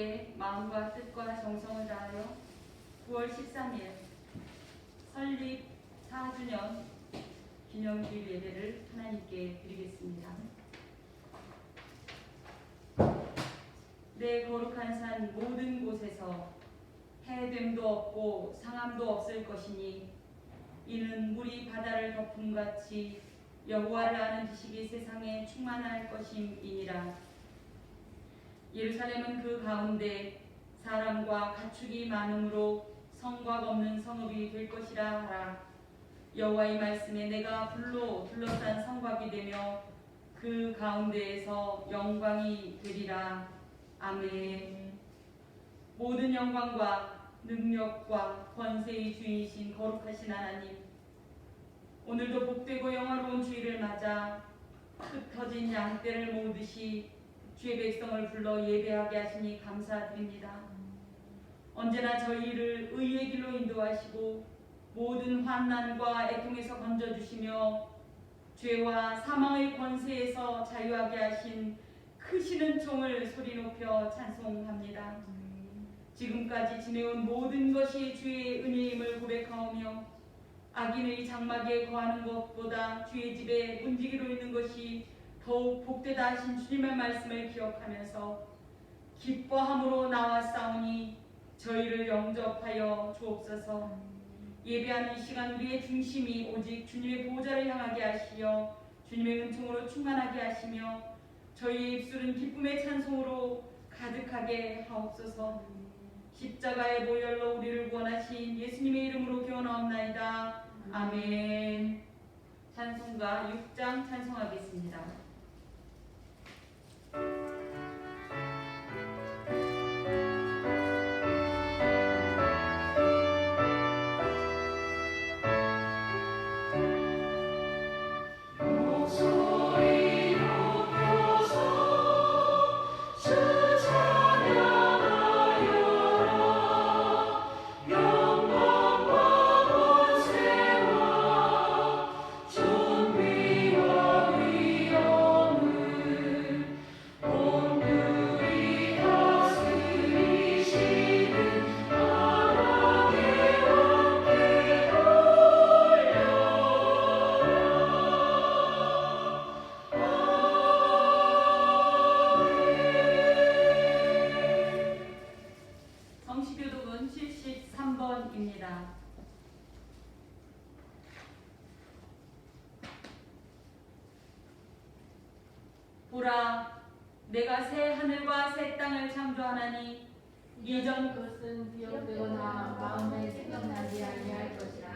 함께 마음과 뜻과 정성을 다하여 9월 13일 설립 4주년 기념일 예배를 하나님께 드리겠습니다. 내 거룩한 산 모든 곳에서 해됨도 없고 상함도 없을 것이니 이는 물이 바다를 덮음같이 여호와를 아는 지식이 세상에 충만할 것임이니라. 예루살렘은 그 가운데 사람과 가축이 많으므로 성곽 없는 성읍이 될 것이라 하라. 여호와의 말씀에 내가 불로 둘러싼 성곽이 되며 그 가운데에서 영광이 되리라. 아멘. 모든 영광과 능력과 권세의 주인이신 거룩하신 하나님, 오늘도 복되고 영화로운 주일을 맞아 흩어진 양떼를 모으듯이 주의 백성을 불러 예배하게 하시니 감사드립니다. 언제나 저희를 의의 길로 인도하시고 모든 환난과 애통에서 건져주시며 죄와 사망의 권세에서 자유하게 하신 크시는 종을 소리 높여 찬송합니다. 지금까지 지내온 모든 것이 주의 은혜임을 고백하오며 악인의 장막에 거하는 것보다 주의 집에 문지기로 있는 것이 더욱 복되다 하신 주님의 말씀을 기억하면서 기뻐함으로 나왔사오니 저희를 영접하여 주옵소서. 예배하는 시간 우리의 중심이 오직 주님의 보좌를 향하게 하시어 주님의 은총으로 충만하게 하시며 저희의 입술은 기쁨의 찬송으로 가득하게 하옵소서. 십자가의 보혈로 우리를 구원하신 예수님의 이름으로 기원하옵나이다. 아멘. 찬송가 6장 찬송하겠습니다. 성시교독은 73번입니다. 보라, 내가 새 하늘과 새 땅을 창조하나니 이전 그것은 기억되거나 마음에 생각나지 아니할 것이라.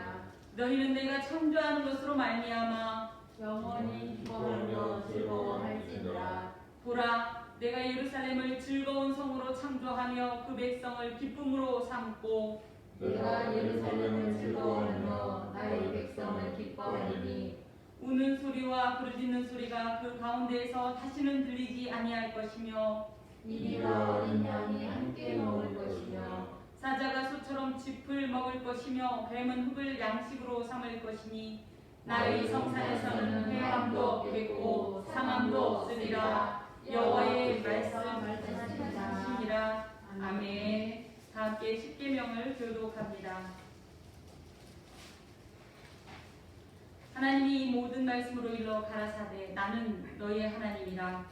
너희는 내가 창조하는 것으로 말미암아 영원히 기뻐하며 즐거워할지니라. 보라, 내가 예루살렘을 즐거운 성으로 창조하며 그 백성을 기쁨으로 삼고 내가 예루살렘을 즐거워하며 나의 백성을 기뻐하리니 우는 소리와 부르짖는 소리가 그 가운데에서 다시는 들리지 아니할 것이며 이리와 어린 양이 함께 먹을 것이며 사자가 소처럼 짚을 먹을 것이며 뱀은 흙을 양식으로 삼을 것이니 나의 성산에서는 회함도 없겠고 상함도 없으리라. 여호와의 말씀하시니라. 아멘. 다 함께 십계명을 교독합니다. 하나님이 이 모든 말씀으로 일러 가라사대 나는 너의 하나님이라.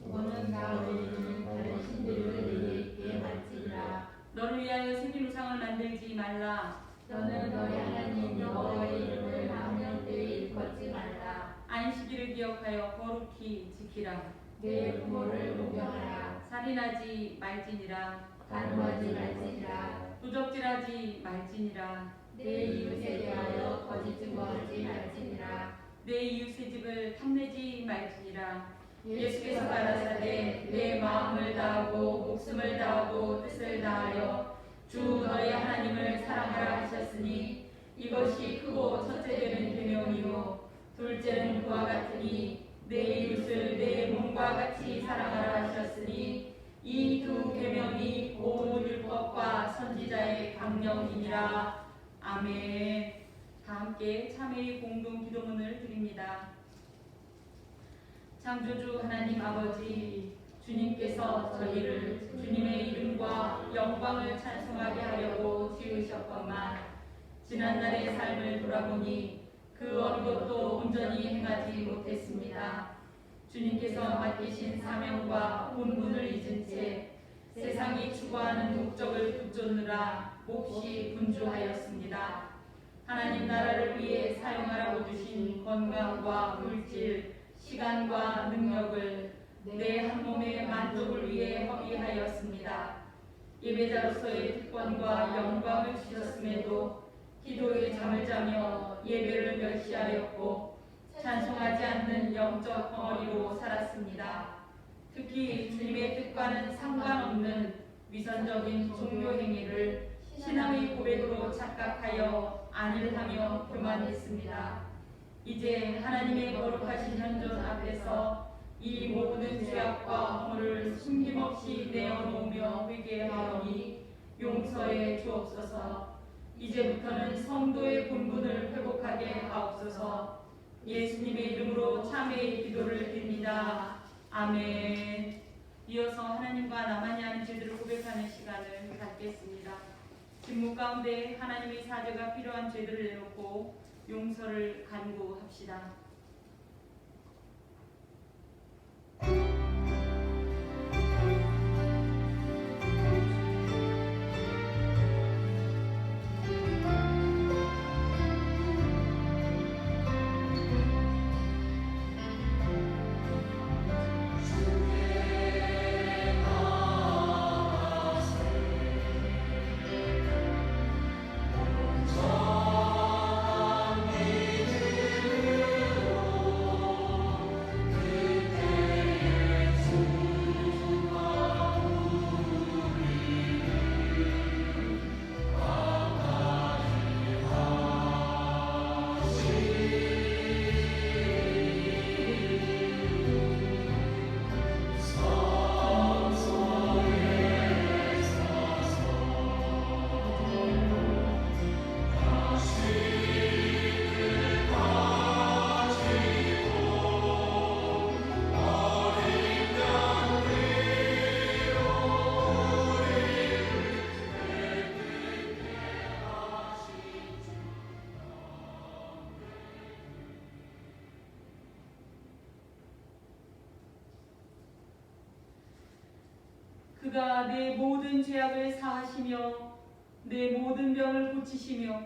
너는 나를 다른 신들을 내게 말지니라. 너를 위하여 새긴 우상을 만들지 말라. 너는 너의 하나님 여호와의 이름을 망령되이 일컫지 말라. 안식일을 기억하여 거룩히 지키라. 내 부모를 공경하라. 살인하지 말지니라. 간음하지 말지니라. 부적질하지 말지니라. 내 이웃에 대하여 거짓 증거하지 말지니라. 내 이웃의 집을 탐내지 말지니라. 예수께서 가라사대 내 마음을 다하고 목숨을 다하고 뜻을 다하여 주 너의 하나님을 사랑하라 하셨으니 이것이 크고 첫째 되는 계명이요 둘째는 그와 같으니 내 이웃을 내 몸과 같이 사랑하라 하셨으니 이 두 계명이 온 율법과 선지자의 강령이니라. 아멘. 다 함께 참회의 공동 기도문을 드립니다. 창조주 하나님 아버지, 주님께서 저희를 주님의 이름과 영광을 찬송하게 하려고 지으셨건만 지난날의 삶을 돌아보니 그 어느 것도 온전히 행하지 못했습니다. 주님께서 맡기신 사명과 본분을 잊은 채 세상이 추구하는 목적을 붙쫓느라 몹시 분주하였습니다. 하나님 나라를 위해 사용하라고 주신 건강과 물질, 시간과 능력을 내 한 몸의 만족을 위해 허비하였습니다. 예배자로서의 특권과 영광을 주셨음에도 기도에 잠을 자며 예배를 멸시하였고 찬송하지 않는 영적 덩어리로 살았습니다. 특히 주님의 뜻과는 상관없는 위선적인 종교 행위를 신앙의 고백으로 착각하여 안일하며 교만했습니다. 이제 하나님의 거룩하신 현존 앞에서 이 모든 죄악과 허물을 숨김없이 내어놓으며 회개하오니 용서해 주옵소서. 이제부터는 성도의 본분을 회복하게 하옵소서. 예수님의 이름으로 참회의 기도를 드립니다. 아멘. 이어서 하나님과 나만이 아닌 죄들을 고백하는 시간을 갖겠습니다. 직무 가운데 하나님의 사죄가 필요한 죄들을 내놓고 용서를 간구합시다. 그가 내 모든 죄악을 사하시며 내 모든 병을 고치시며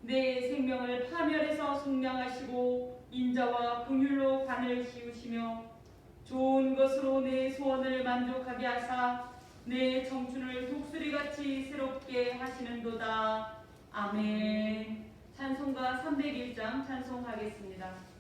내 생명을 파멸에서 속량하시고 인자와 긍휼로 관을 씌우시며 좋은 것으로 내 소원을 만족하게 하사 내 청춘을 독수리같이 새롭게 하시는도다. 아멘. 찬송가 301장 찬송하겠습니다.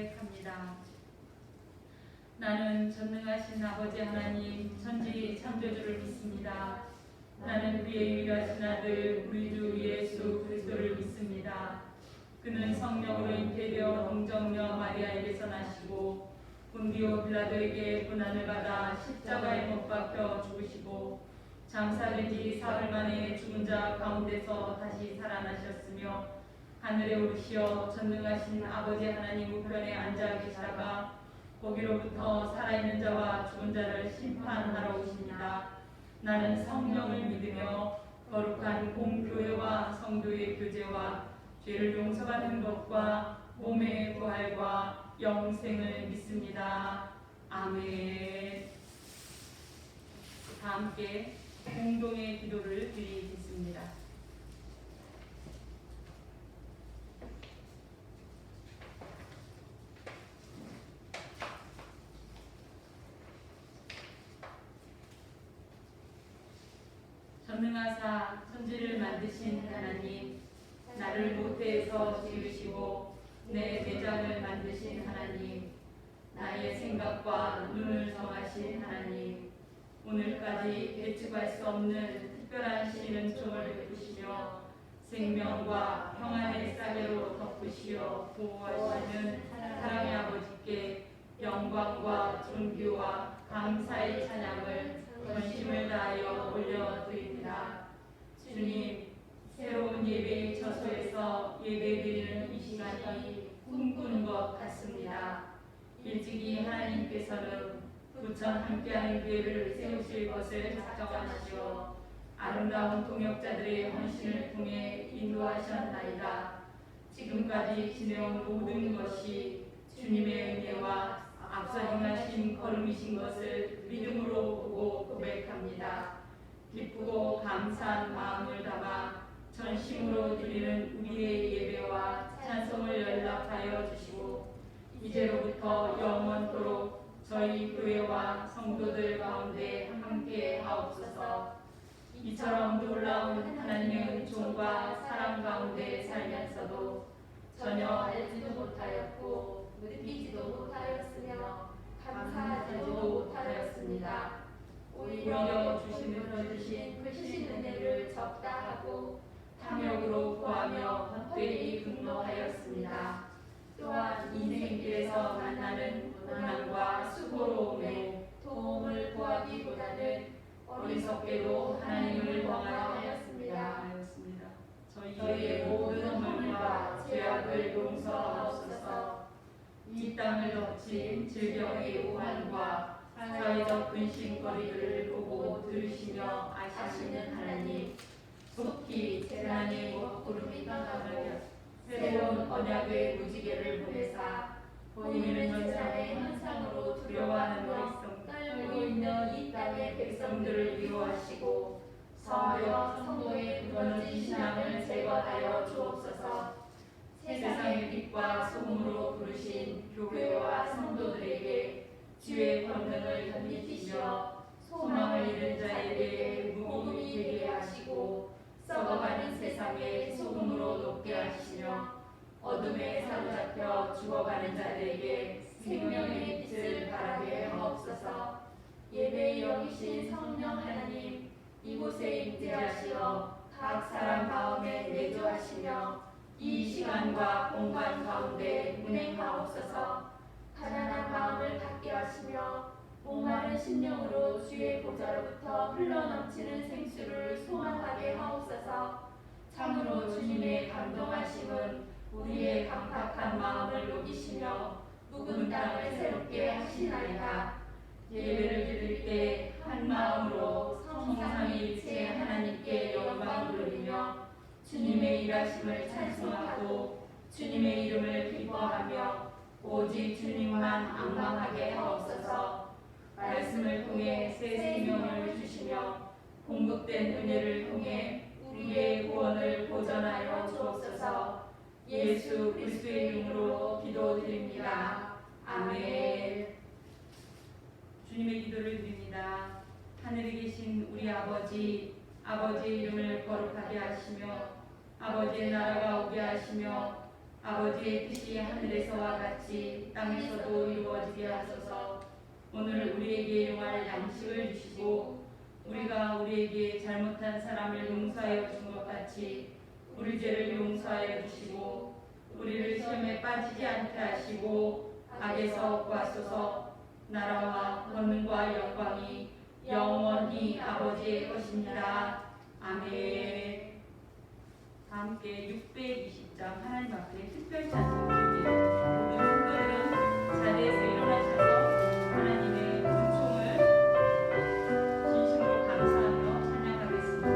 고백합니다. 나는 전능하신 아버지 하나님 천지 창조주를 믿습니다. 나는 그의 유일하신 아들 우리 주 예수 그리스도를 믿습니다. 그는 성령으로 잉태되어 동정녀 마리아에게서 나시고 본디오 빌라도에게 고난을 받아 십자가에 못 박혀 죽으시고 장사된 지 사흘 만에 죽은 자 가운데서 다시 살아나셨으며 하늘에 오르시어 전능하신 아버지 하나님 우편에 앉아 계시다가 거기로부터 살아있는 자와 죽은 자를 심판하러 오십니다. 나는 성령을 믿으며 거룩한 공교회와 성도의 교제와 죄를 용서받는 것과 몸의 부활과 영생을 믿습니다. 아멘. 다 함께 공동의 기도를 드리겠습니다. 전능하사 천지를 만드신 하나님, 나를 모태에서 지으시고 내 내장을 만드신 하나님, 나의 생각과 눈을 정하신 하나님, 오늘까지 예측할 수 없는 특별한 신은총을 베푸시며 생명과 평안의 싸개로 덮으시어 보호하시는 사랑의 아버지께 영광과 존귀와 감사의 찬양을 전심을 다하여 올려드립니다. 주님, 새로운 예배의 처소에서 예배드리는 이 시간이 꿈꾸는 것 같습니다. 일찍이 하나님께서는 부천 함께하는 교회를 세우실 것을 작정하시어 아름다운 동역자들의 헌신을 통해 인도하셨나이다. 지금까지 지내온 모든 것이 주님의 은혜와 앞서 행하신 걸음이신 것을 믿음으로 보고 고백합니다. 기쁘고 감사한 마음을 담아 전심으로 드리는 우리의 예배와 찬송을 연락하여 주시고 이제로부터 영원토록 저희 교회와 성도들 가운데 함께 하옵소서. 이처럼 놀라운 하나님의 은총과 사랑 가운데 살면서도 전혀 알지도 못하였고 느끼지도 못하였으며 감사하지도 못하였습니다. 오히려 주신 크신 은혜를 적다 하고 탐욕으로 구하며 헛되이 분노하였습니다. 또한 인생길에서 만나는 고난과 수고로움에 도움을 구하기보다는 어리석게도 하나님을 원하였습니다. 저희의 모든 허물과 죄악을 용서하옵소서. 이 땅을 덮친 질병의 오한과 사회적 근심거리들을 보고 들으시며 아시는 하나님, 속히 재난의 먹구름이 떠나며 새로운 언약의 무지개를 보내사 보이는 현상의 현상으로 두려워하는 백성, 떨고 있는 이 땅의 백성들을 위로하시고 성벽 성도의 무너진 신앙을 제거하여 주옵소서. 세상의 빛과 소금으로 부르신 교회와 성도들에게 주의 권능을 덧입히시며 소망을 잃은 자에게 무기이 되게 하시고 썩어가는 세상에 소금으로 녹게 하시며 어둠에 사로잡혀 죽어가는 자들에게 생명의 빛을 발하게 하옵소서. 예배에 여기신 성령 하나님, 이곳에 임재하시어 각 사람 가운데 내주하시며 이 시간과 공간 가운데 운행하옵소서. 가난한 마음을 갖게 하시며 목마른 심령으로 주의 보좌로부터 흘러넘치는 생수를 소망하게 하옵소서. 참으로 주님의 감동하심은 우리의 강팍한 마음을 녹이시며 묵은 땅을 새롭게 하시나이다. 예배를 드릴 때 한 마음으로 성삼위일체 하나님께 영광을 돌리며 주님의 일하심을 찬송하고 주님의 이름을 기뻐하며 오직 주님만 앙망하게 하옵소서. 말씀을 통해 새 생명을 주시며 공급된 은혜를 통해 우리의 구원을 보전하여 주옵소서. 예수 그리스도의 이름으로 기도드립니다. 아멘. 주님의 기도를 드립니다. 하늘에 계신 우리 아버지, 아버지의 이름을 거룩하게 하시며 아버지의 나라가 오게 하시며 아버지의 뜻이 하늘에서와 같이 땅에서도 이루어지게 하소서. 오늘 우리에게 용할 양식을 주시고 우리가 우리에게 잘못한 사람을 용서하여 준 것 같이 우리 죄를 용서하여 주시고 우리를 시험에 빠지지 않게 하시고 악에서 구하소서. 나라와 권능과 영광이 영원히 아버지의 것입니다. 아멘. 다 함께 620장 하나님 앞에 특별 찬송 드립니다. 모든 성도들은 자리에서 일어나셔서 하나님의 은총을 진심으로 감사하며 찬양하겠습니다.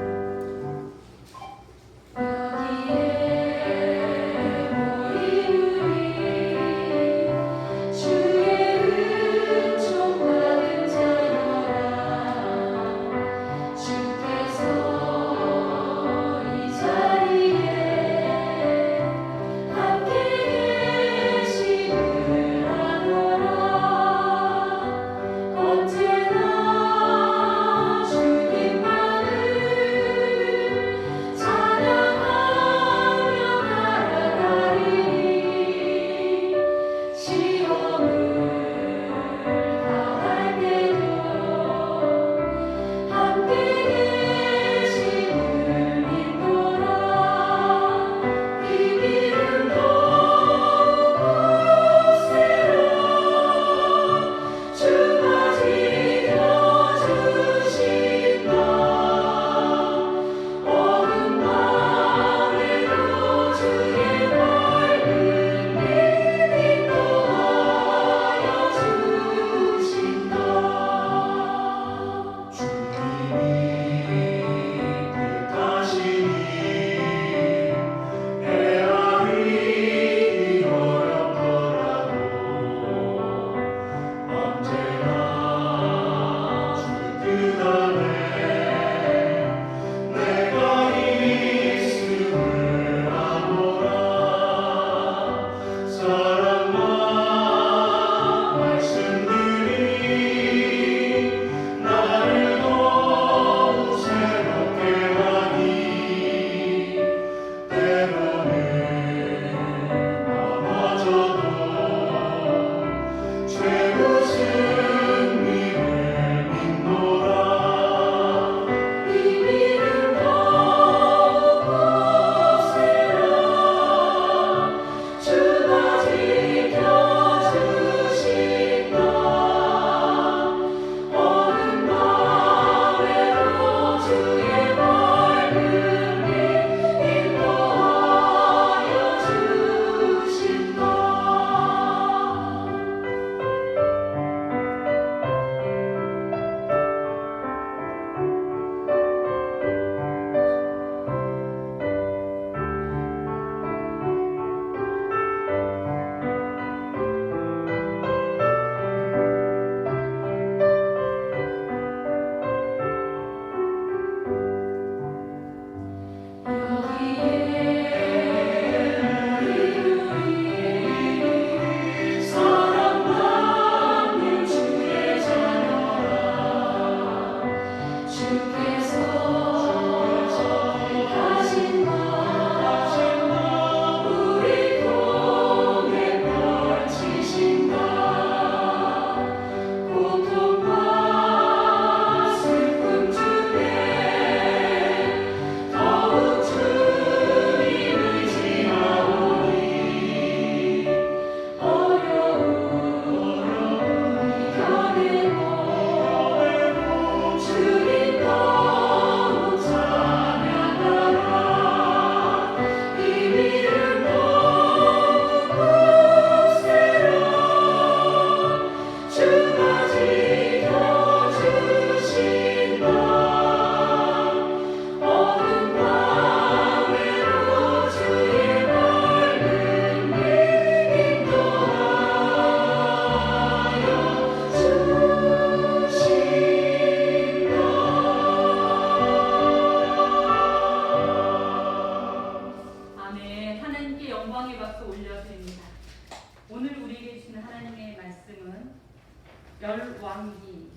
열왕기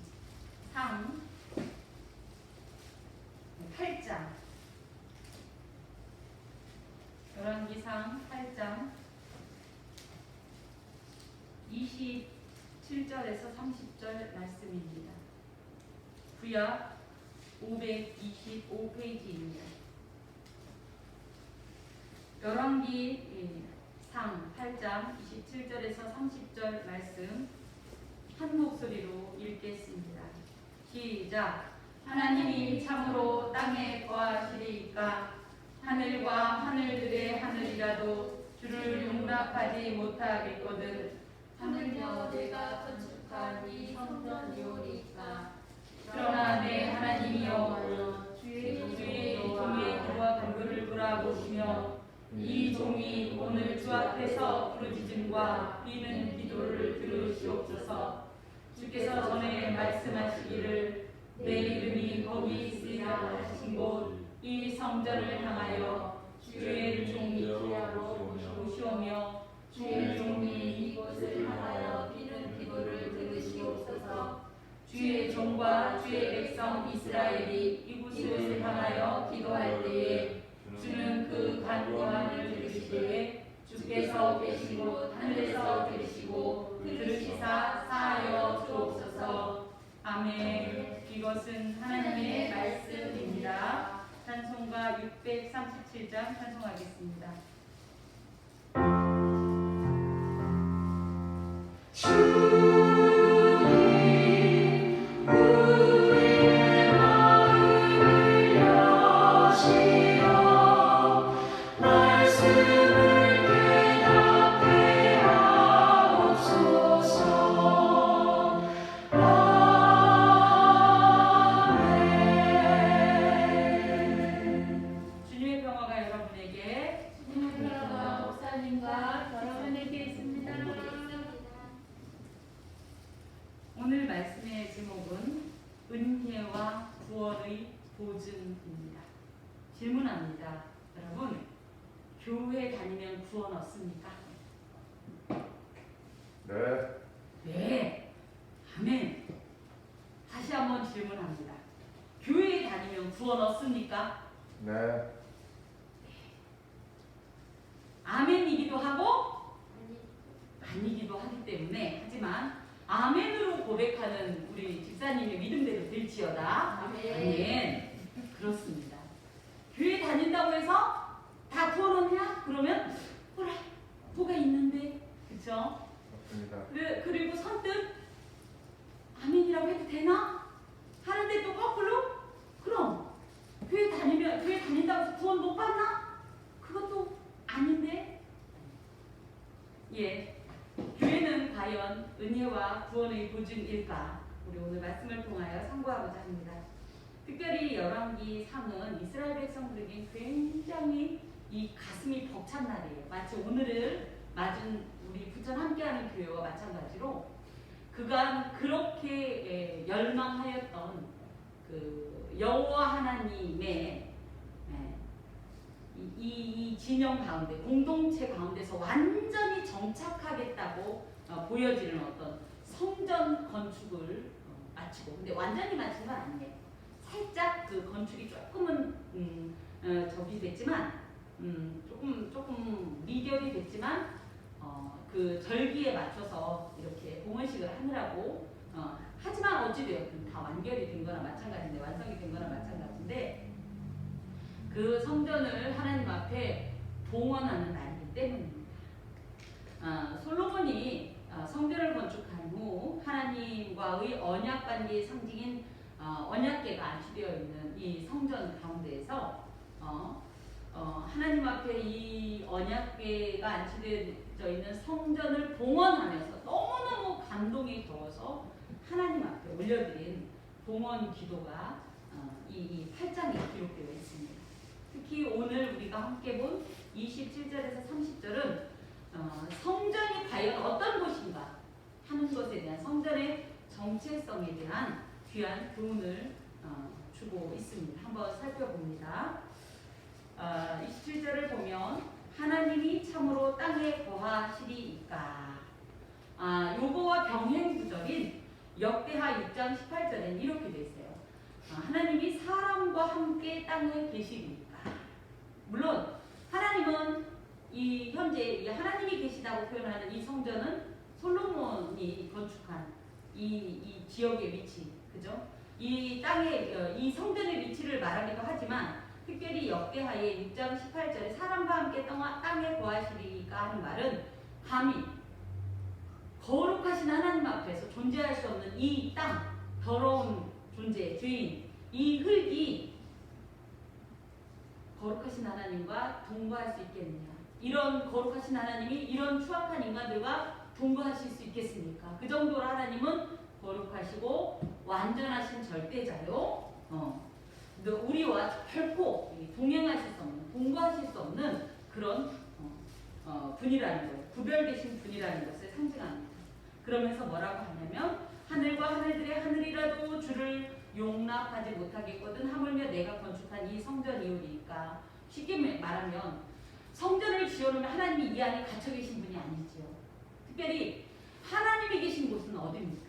상 8장 열왕기상 8장 27절에서 30절 말씀입니다. 구약 525페이지입니다. 열왕기 상 8장 27절에서 30절 말씀 한 목소리로 읽겠습니다. 시작. 하나님이 참으로 땅에 거하시리이까 하늘과 하늘들의 하늘이라도 주를 용납하지 못하겠거든. 하물며 내가 건축한 이 성전이오리이까 그러나 내 하나님이여 주의 종의 기도와 간구를 돌아보시며 이 종이 오늘 주 앞에서 부르짖음과 비는 기도를 들으시옵소서. 주께서 전에 말씀하시기를 내 이름이 거기 있으리라 하신 곳 이 성전을 향하여 주의 종이 오시오며 주의 종이 이곳을 향하여 비는 기도를 들으시옵소서. 주의 종과 주의 백성 이스라엘이 이곳을 향하여 기도할 때에 주는 그 간구함을 들으시되 주께서 계신 곳 하늘에서 들으시고 들으시사 사하여 주옵소서. 아멘. 이것은 하나님의 말씀입니다. 찬송가 637장 찬송하겠습니다. 오늘 말씀의 제목은 은혜와 구원의 보증입니다. 질문합니다. 여러분, 교회 다니면 구원 얻습니까? 네. 네. 아멘. 다시 한번 질문합니다. 교회에 다니면 구원 얻습니까? 네. 아멘이기도 하고 아니기도 하기 때문에, 하지만 아멘으로 고백하는 우리 집사님의 믿음대로 될지어다. 아멘. 그렇습니다. 교회 다닌다고 해서 다 구원 얻냐? 그러면 뭐라? 뭐가 있는데, 그렇죠? 맞습니다. 그리고 선뜻 아멘이라고 해도 되나? 하는데 또 거꾸로? 그럼 교회 다닌다고 해서 구원 못 받나? 그것도 아닌데. 예. 교회는 과연 은혜와 구원의 보증일까? 우리 오늘 말씀을 통하여 상고하고자 합니다. 특별히 열왕기 상은 이스라엘 백성들에게 굉장히 이 가슴이 벅찬 날이에요. 마치 오늘을 맞은 우리 부천 함께하는 교회와 마찬가지로 그간 그렇게 열망하였던 그 여호와 하나님의 이 진영 가운데, 공동체 가운데서 완전히 정착하겠다고 보여지는 어떤 성전 건축을 마치고, 근데 완전히 마친 건 아니에요. 살짝 그 건축이 조금은 저기 됐지만, 조금 미결이 됐지만, 그 절기에 맞춰서 이렇게 봉헌식을 하느라고, 하지만 어찌되었든 다 완결이 된 거나 마찬가지인데, 완성이 된 거나 마찬가지인데, 그 성전을 하나님 앞에 봉헌하는 날이기 때문입니다. 솔로몬이 성전을 건축한 후 하나님과의 언약 관계의 상징인 언약궤가 안치되어 있는 이 성전 가운데에서 하나님 앞에 이 언약궤가 안치되어 있는 성전을 봉헌하면서 너무너무 감동이 더워서 하나님 앞에 올려드린 봉헌 기도가 이 8장에 기록되어 있습니다. 특히 오늘 우리가 함께 본 27절에서 30절은 성전이 과연 어떤 곳인가 하는 것에 대한, 성전의 정체성에 대한 귀한 교훈을 주고 있습니다. 한번 살펴봅니다. 27절을 보면 하나님이 참으로 땅에 거하시리이까. 요거와 병행 구절인 역대하 6장 18절에는 이렇게 되어 있어요. 하나님이 사람과 함께 땅에 계시리이까. 물론 하나님은 이 현재 이 하나님이 계시다고 표현하는 이 성전은 솔로몬이 건축한 이 지역의 위치, 그죠? 이 땅의 이 성전의 위치를 말하기도 하지만 특별히 역대하의 6장 18절에 사람과 함께 땅에 거하시리가 하는 말은 감히 거룩하신 하나님 앞에서 존재할 수 없는 이 땅, 더러운 존재, 주인, 이 흙이 거룩하신 하나님과 동거할 수 있겠느냐. 이런 거룩하신 하나님이 이런 추악한 인간들과 동거하실 수 있겠습니까? 그 정도로 하나님은 거룩하시고 완전하신 절대자요. 우리와 결코 동행하실 수 없는, 동거하실 수 없는 그런 분이라는 거예요. 구별되신 분이라는 것을 상징합니다. 그러면서 뭐라고 하냐면 하늘과 하늘들의 하늘이라도 주를 용납하지 못하겠거든 하물며 내가 건축한 이 성전이오리까. 쉽게 말하면 성전을 지어놓으면 하나님이 이 안에 갇혀 계신 분이 아니지요. 특별히 하나님이 계신 곳은 어디입니까?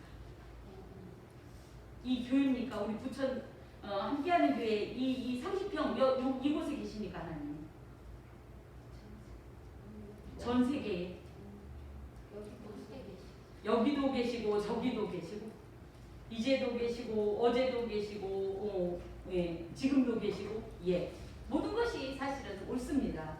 이 교회입니까? 우리 부천 함께하는 교회 이 30평 이곳에 계십니까 하나님? 전 세계에 여기도 계시고 저기도 계시고 이제도 계시고 어제도 계시고 예, 지금도 계시고 예, 모든 것이 사실은 옳습니다.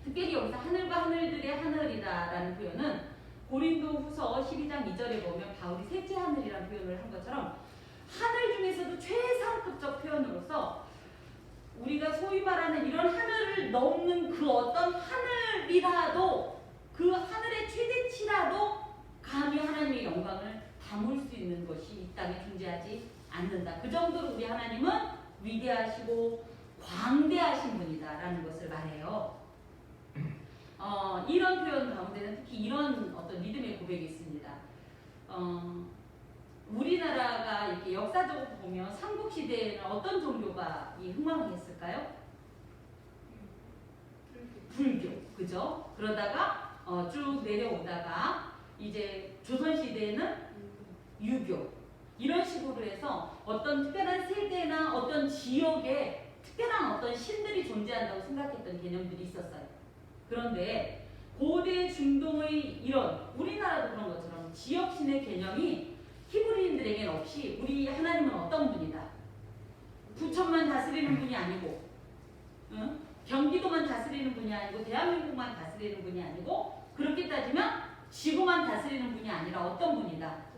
특별히 여기서 하늘과 하늘들의 하늘이다라는 표현은 고린도후서 12장 2절에 보면 바울이 셋째 하늘이라는 표현을 한 것처럼 하늘 중에서도 최상급적 표현으로서 우리가 소위 말하는 이런 하늘을 넘는 그 어떤 하늘이라도 그 하늘의 최대치라도 감히 하나님의 영광을 담을 수 있는 것이 이 땅에 존재하지 않는다. 그 정도로 우리 하나님은 위대하시고 광대하신 분이다라는 것을 말해요. 이런 표현 가운데는 특히 이런 어떤 믿음의 고백이 있습니다. 우리나라가 이렇게 역사적으로 보면 삼국시대에는 어떤 종교가 흥망했을까요? 불교, 그죠? 그러다가 쭉 내려오다가 이제 조선시대에는 유교, 이런 식으로 해서 어떤 특별한 세대나 어떤 지역에 특별한 어떤 신들이 존재한다고 생각했던 개념들이 있었어요. 그런데 고대 중동의 이런 우리나라도 그런 것처럼 지역신의 개념이 히브리인들에게는 없이 우리 하나님은 어떤 분이다. 부천만 다스리는 분이 아니고 경기도만 다스리는 분이 아니고 대한민국만 다스리는 분이 아니고 그렇게 따지면 지구만 다스리는 분이 아니라 어떤 분이다.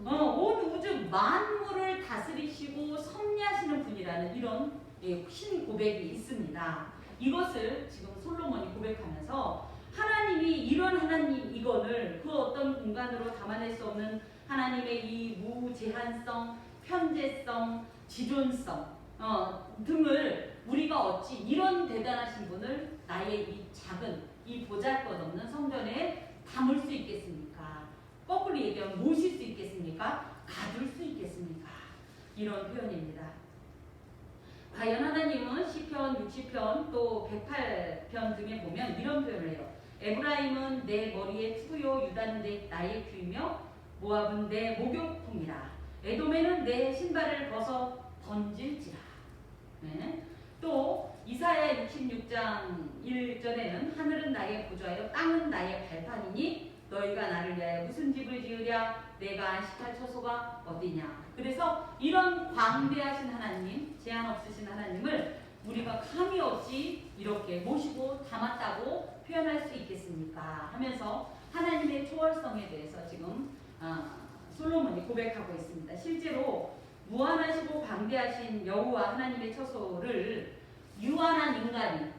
온 우주 만물을 다스리시고 섭리하시는 분이라는 이런 신 고백이 있습니다. 이것을 지금 솔로몬이 고백하면서 하나님이 이런 하나님 이건을 그 어떤 공간으로 담아낼 수 없는 하나님의 이 무제한성, 편재성, 지존성 등을 우리가 어찌 이런 대단하신 분을 나의 이 작은 이 보잘것없는 성전에 담을 수 있겠습니까? 거꾸로 얘기하면 모실 수 있겠습니까? 가둘 수 있겠습니까? 이런 표현입니다. 과연 하나님은 시편 60편 또 108편 등에 보면 이런 표현을 해요. 에브라임은 내 머리의 투구요, 유다는 나의 귀며 모압은 내 목욕품이라. 에돔에는 내 신발을 벗어 던질지라. 네. 또 이사야 66장 1절에는 하늘은 나의 보좌요 땅은 나의 발판이니 너희가 나를 위하여 무슨 집을 지으랴 내가 안식할 처소가 어디냐. 그래서 이런 광대하신 하나님, 제한 없으신 하나님을 우리가 감히 어찌 이렇게 모시고 담았다고 표현할 수 있겠습니까 하면서 하나님의 초월성에 대해서 지금 솔로몬이 고백하고 있습니다. 실제로 무한하시고 광대하신 여호와 하나님의 처소를 유한한 인간이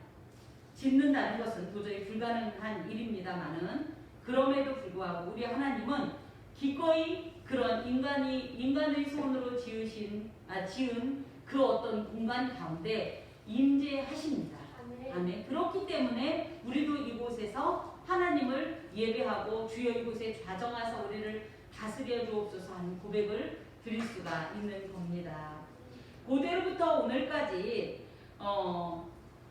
짓는다는 것은 도저히 불가능한 일입니다만은 그럼에도 불구하고 우리 하나님은 기꺼이 그런 인간의 손으로 지은 그 어떤 공간 가운데 임재하십니다. 아멘. 그렇기 때문에 우리도 이곳에서 하나님을 예배하고 주여 이곳에 좌정하사 우리를 다스려 주옵소서 하는 고백을 드릴 수가 있는 겁니다. 고대로부터 오늘까지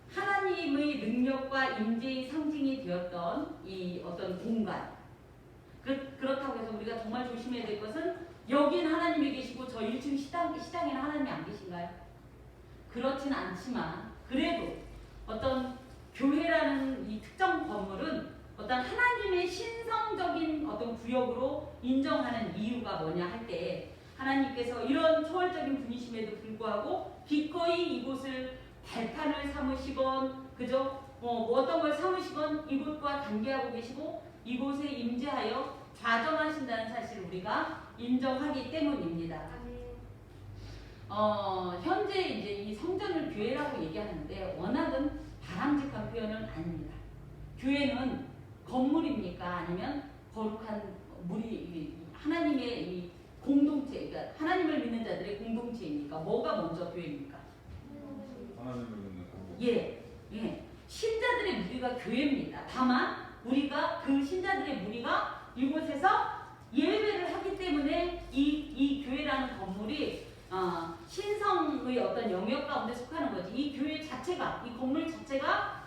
하나님의 능력과 임재의 상징이 되었던 이 어떤 공간, 그렇다고 해서 우리가 정말 조심해야 될 것은 여긴 하나님이 계시고 저 1층 시장에는 하나님이 안 계신가요? 그렇진 않지만 그래도 어떤 교회라는 이 특정 건물은 어떤 하나님의 신성적인 어떤 구역으로 인정하는 이유가 뭐냐 할 때 하나님께서 이런 초월적인 분이심에도 불구하고 기꺼이 이곳을 발판을 삼으시건 그죠? 뭐 어떤 걸 삼으시건 이곳과 관계하고 계시고 이곳에 임재하여 좌정하신다는 사실을 우리가 인정하기 때문입니다. 현재 이제 이 성전을 교회라고 얘기하는데 워낙은 바람직한 표현은 아닙니다. 교회는 건물입니까? 아니면 거룩한 무리 하나님의 이 공동체, 그러니까 하나님을 믿는 자들의 공동체입니까? 뭐가 먼저 교회입니까? 하나님을 믿는 공동. 예. 신자들의 무리가 교회입니다. 다만 우리가 그 신자들의 무리가 이곳에서 예배를 하기 때문에 이 교회라는 건물이 신성의 어떤 영역 가운데 속하는 거지. 이 교회 자체가, 이 건물 자체가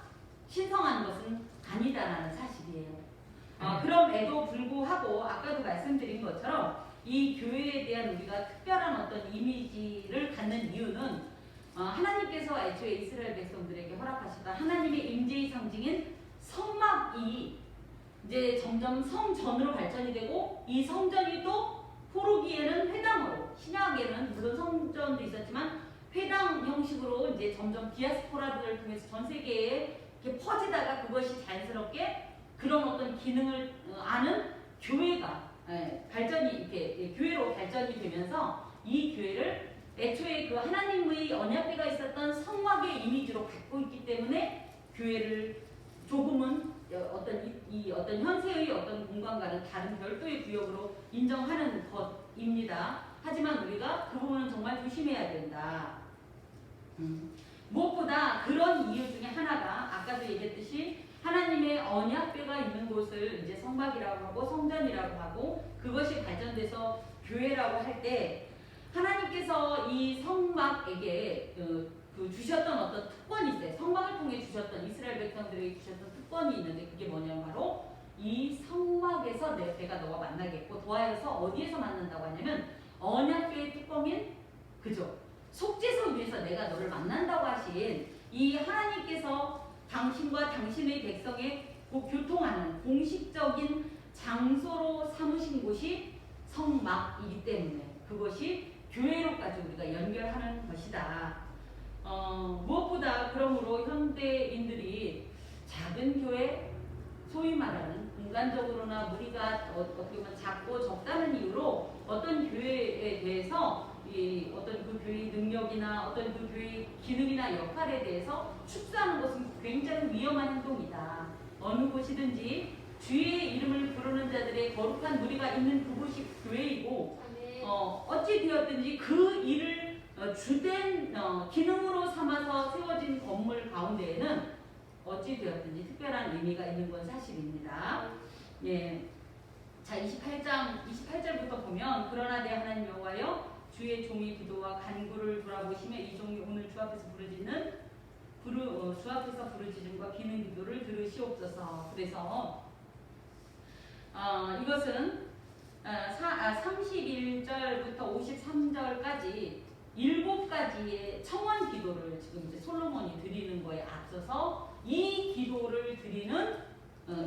신성한 것은 아니다라는 사실이에요. 그럼에도 불구하고 아까도 말씀드린 것처럼 이 교회에 대한 우리가 특별한 어떤 이미지를 갖는 이유는 하나님께서 애초에 이스라엘 백성들에게 허락하셨던 하나님의 임재의 상징인 성막이 이제 점점 성전으로 발전이 되고 이 성전이 또 포로기에는 회당으로, 신약에는 물론 성전도 있었지만 회당 형식으로 이제 점점 디아스포라들을 통해서 전 세계에 이렇게 퍼지다가 그것이 자연스럽게 그런 어떤 기능을 아는 교회가 발전이 이렇게 교회로 발전이 되면서 이 교회를 애초에 그 하나님의 언약궤가 있었던 성막의 이미지로 갖고 있기 때문에 교회를 조금은 어떤 현세의 어떤 공간과는 다른 별도의 구역으로 인정하는 것입니다. 하지만 우리가 그 부분은 정말 조심해야 된다. 무엇보다 그런 이유 중에 하나가 아까도 얘기했듯이 하나님의 언약궤가 있는 곳을 이제 성막이라고 하고 성전이라고 하고 그것이 발전돼서 교회라고 할 때 하나님께서 이 성막에게 그 주셨던 어떤 특권이 있어요. 성막을 통해 주셨던 이스라엘 백성들에게 주셨던 특권이 있는데 그게 뭐냐면 바로 이 성막에서 내가 너와 만나겠고 더하여서 어디에서 만난다고 하냐면 언약궤의 뚜껑인 그죠? 속죄소 위에서 내가 너를 만난다고 하신 이 하나님께서 당신과 당신의 백성의 교통하는 공식적인 장소로 삼으신 곳이 성막이기 때문에 그것이 교회로까지 우리가 연결하는 것이다. 무엇보다 그러므로 현대인들이 작은 교회, 소위 말하는 공간적으로나 무리가 어떻게 보면 작고 적다는 이유로 어떤 교회에 대해서 어떤 그 교회의 능력이나 어떤 그 교회의 기능이나 역할에 대해서 축소하는 것은 굉장히 위험한 행동이다. 어느 곳이든지 주의 이름을 부르는 자들의 거룩한 무리가 있는 그곳이 교회이고 어찌 되었든지 그 일을 주된 기능으로 삼아서 세워진 건물 가운데에는 어찌 되었든지 특별한 의미가 있는 건 사실입니다. 예. 자, 28절부터 보면 그러나 내 하나님 여호와여 주의 종의 기도와 간구를 돌아보시며 이 종이 오늘 주 앞에서 주 앞에서 부르짖음과 기는 기도를 들으시옵소서. 그래서 이것은 31절부터 53절까지 7가지의 청원 기도를 지금 이제 솔로몬이 드리는 거에 앞서서 이 기도를 드리는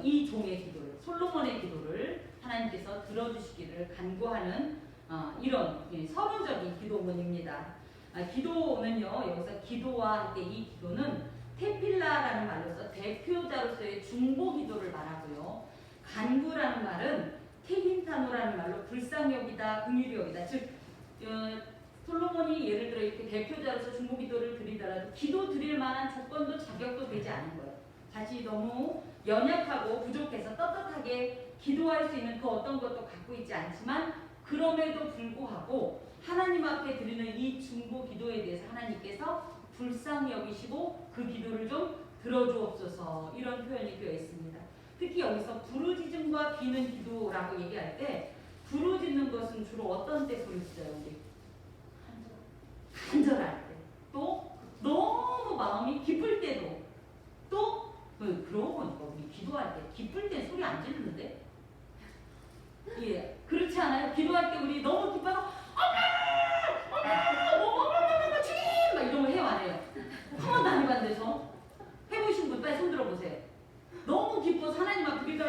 이 종의 기도를 솔로몬의 기도를 하나님께서 들어주시기를 간구하는 이런 서론적인 기도문입니다. 기도는요 여기서 기도와 함께 이 기도는 테필라라는 말로서 대표자로서의 중보 기도를 말하고요. 간구라는 말은 테힌타노라는 말로 불쌍히 여기다 긍휼히 여기다 즉 솔로몬이 예를 들어 이렇게 대표자로서 중보 기도를 드리더라도 기도 드릴 만한 조건도 자격도 되지 않은 거예요. 자신이 너무 연약하고 부족해서 떳떳하게 기도할 수 있는 그 어떤 것도 갖고 있지 않지만 그럼에도 불구하고 하나님 앞에 드리는 이 중보 기도에 대해서 하나님께서 불쌍히 여기시고 그 기도를 좀 들어주옵소서 이런 표현이 되어 있습니다. 특히 여기서 부르짖음과 비는 기도라고 얘기할 때 부르짖는 것은 주로 어떤 때 부르짖어요? 우리? 간절할 때, 또 너무 마음이 기쁠 때도, 또 그러고 보니까 우리 기도할 때 기쁠 때 소리 안 지르는데? 예, 그렇지 않아요? 기도할 때 우리 너무 기뻐서 어머 주님 막 이런 거 해요 안 해요? 한 번도 안 해봤는데 저 해보신 분 빨리 손 들어보세요. 너무 기뻐서 하나님 앞에 기도할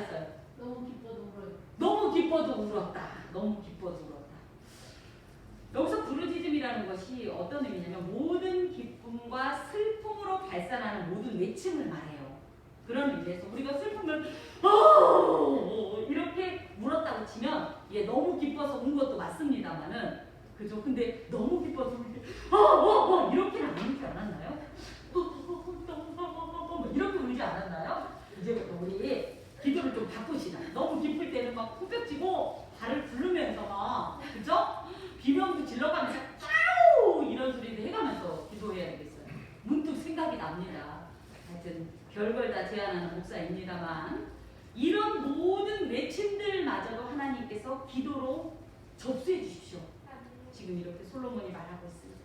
했어요? 너무 기뻐도 울어요. 너무 기뻐도 울었다. 너무 기뻐도 울었다. 여기서 부르짖음이라는 것이 어떤 의미냐면 모든 기쁨과 슬픔으로 발산하는 모든 외침을 말해요. 그런 의미에서 우리가 슬픔을 이렇게 물었다고 치면 너무 기뻐서 운 것도 맞습니다만은 그죠? 근데 너무 기뻐서 이렇게 이렇게는 안 울지 않았나요? 이렇게 울지 않았나요? 이제부터 우리 기도를 좀 바꾸시다. 너무 기쁠 때는 막 후벼치고 발을 굴르면서 막 그죠? 비명도 질러가면서 짜우 이런 소리도 해가면서 기도해야 되겠어요. 문득 생각이 납니다. 하여튼 별걸 다 제안하는 목사입니다만 이런 모든 외침들마저도 하나님께서 기도로 접수해 주십시오. 지금 이렇게 솔로몬이 말하고 있습니다.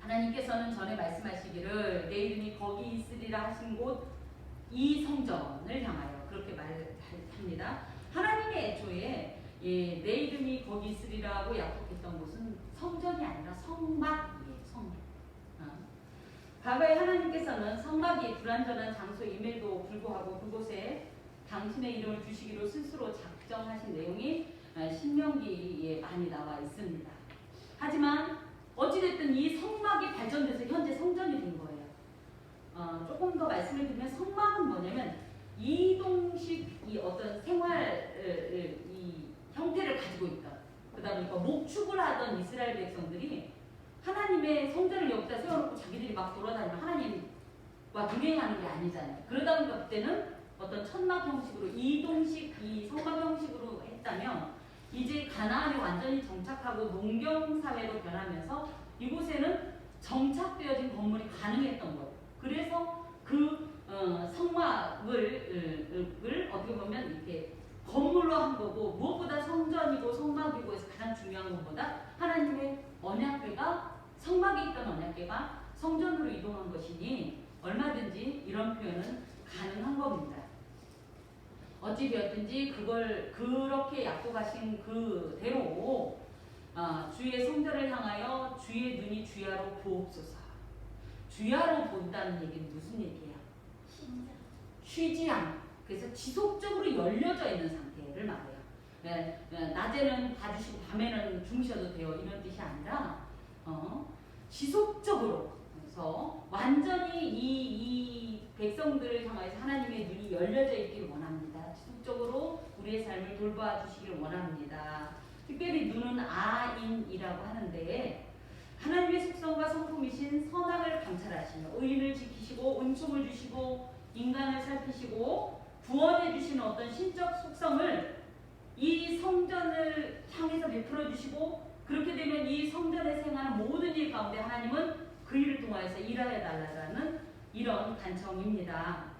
하나님께서는 전에 말씀하시기를 내 이름이 거기 있으리라 하신 곳 이 성전을 향하여 그렇게 말합니다. 하나님의 애초에 내 이름이 거기 있으리라고 약속했던 곳은 성전이 아니라 성막이에요. 성막. 과거에 하나님께서는 성막이 불완전한 장소임에도 불구하고 그곳에 당신의 이름을 주시기로 스스로 작정하신 내용이 신명기에 많이 나와 있습니다. 하지만 어찌됐든 이 성막이 발전돼서 현재 성전이 된 거예요. 조금 더 말씀을 드리면 성막은 뭐냐면 이동식 이 어떤 생활 이 형태를 가지고 있다. 그다음에 목축을 하던 이스라엘 백성들이 하나님의 성전을 여기다 세워놓고 자기들이 막 돌아다니면 하나님과 동행하는 게 아니잖아요. 그러다 보니까 그때는 어떤 천막 형식으로 이동식 이 성막 형식으로 했다면 이제 가나안에 완전히 정착하고 농경 사회로 변하면서 이곳에는 정착되어진 건물이 가능했던 거예요. 그래서 그 성막을 어떻게 보면 이렇게 건물로 한 거고 무엇보다 성전이고 성막이고 해서 가장 중요한 것보다 하나님의 언약궤가 성막에 있던 언약궤가 성전으로 이동한 것이니 얼마든지 이런 표현은 가능한 겁니다. 어찌 되었든지 그걸 그렇게 약속하신 그대로 주의 성전을 향하여 주의 눈이 주야로 보옵소서. 주야로 본다는 얘기는 무슨 얘기예요? 쉬지 않고 그래서 지속적으로 열려져 있는 상태를 말해요. 낮에는 봐주시고 밤에는 주무셔도 돼요. 이런 뜻이 아니라 지속적으로 그래서 완전히 이 백성들을 향해서 하나님의 눈이 열려져 있기를 원합니다. 지속적으로 우리의 삶을 돌봐 주시기를 원합니다. 특별히 눈은 아인이라고 하는데 하나님의 속성과 성품이신 선악을 감찰하시며 의인을 지키시고 은총을 주시고 인간을 살피시고 구원해 주시는 어떤 신적 속성을 이 성전을 향해서 베풀어 주시고 그렇게 되면 이 성전에서 행하는 모든 일 가운데 하나님은 그 일을 통하여서 일하여 달라는 이런 간청입니다.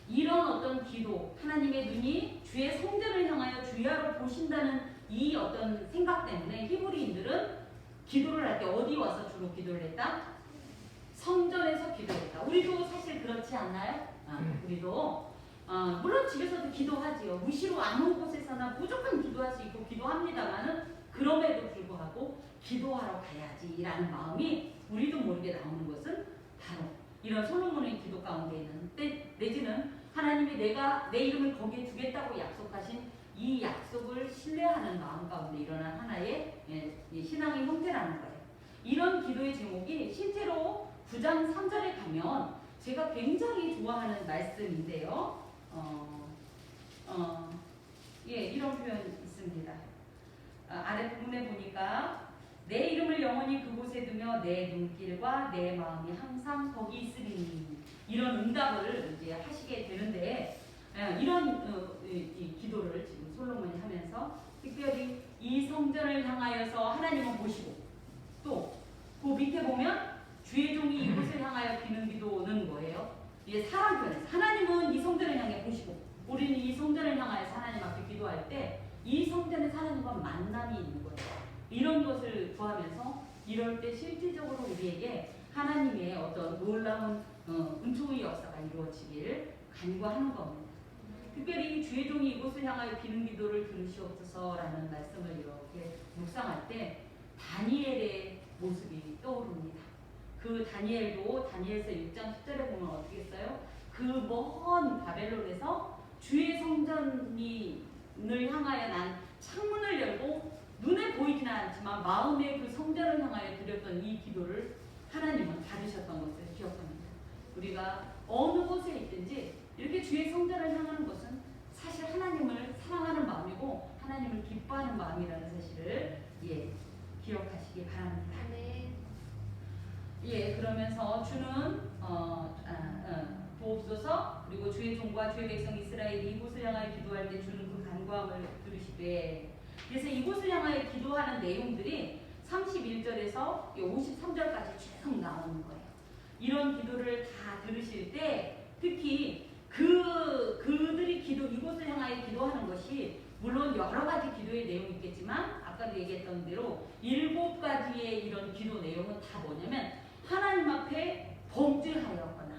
이런 어떤 기도, 하나님의 눈이 주의 성전을 향하여 주야로 보신다는 이 어떤 생각 때문에 히브리인들은 기도를 할 때 어디 와서 주로 기도를 했다? 성전에서 기도했다. 우리도 사실 그렇지 않나요? 우리도 물론 집에서도 기도하지요. 무시로 아무 곳에서나 무조건 기도할 수 있고 기도합니다만은 그럼에도 불구하고 기도하러 가야지라는 마음이 우리도 모르게 나오는 것은 바로 이런 솔로몬의 기도 가운데 있는 내지는 하나님이 내가 내 이름을 거기에 두겠다고 약속하신 이 약속을 신뢰하는 마음 가운데 일어난 하나의 신앙의 형태라는 거예요. 이런 기도의 제목이 실제로 9장 3절에 가면 제가 굉장히 좋아하는 말씀인데요. 이런 표현이 있습니다. 아래 부분에 보니까 내 이름을 영원히 그곳에 두며 내 눈길과 내 마음이 항상 거기 있으리니 이런 응답을 이제 하시게 되는데 이런 이 기도를 지금 솔로몬이 하면서 특별히 이 성전을 향하여서 하나님은 보시고 또 그 밑에 보면 주의 종이 이곳을 향하여 비는 기도는 뭐예요? 이게 사람 편에서 하나님은 이 성전을 향해 보시고 우리는 이 성전을 향하여서 하나님 앞에 기도할 때 이 성전에서 하나님과 만남이 있는 거예요. 이런 것을 구하면서 이럴 때 실질적으로 우리에게 하나님의 어떤 놀라운 은총의 역사가 이루어지길 간구하는 겁니다. 특별히 주의 종이 이곳을 향하여 비는 기도를 들으시옵소서라는 말씀을 이렇게 묵상할 때 다니엘의 모습이 떠오릅니다. 그 다니엘도 다니엘서 6장 10절에 보면 어떻게 써요? 그 먼 바벨론에서 주의 성전을 향하여 난 창문을 열고 눈에 보이지는 않지만 마음의 그 성전을 향하여 드렸던 이 기도를 하나님은 받으셨던 것을 기억합니다. 우리가 어느 곳에 있든지 이렇게 주의 성전을 향하는 것은 사실 하나님을 사랑하는 마음이고 하나님을 기뻐하는 마음이라는 사실을 기억하시기 바랍니다. 그러면서 주는 보옵소서 그리고 주의 종과 주의 백성 이스라엘이 이곳을 향하여 기도할 때 주는 그 간구함을 들으시되. 그래서 이곳을 향하여 기도하는 내용들이 31절에서 53절까지 쭉 나오는 거예요. 이런 기도를 다 들으실 때 특히 그들이 이곳을 향하여 기도하는 것이 물론 여러 가지 기도의 내용이 있겠지만 아까도 얘기했던 대로 7가지의 이런 기도 내용은 다 뭐냐면 하나님 앞에 범죄하였거나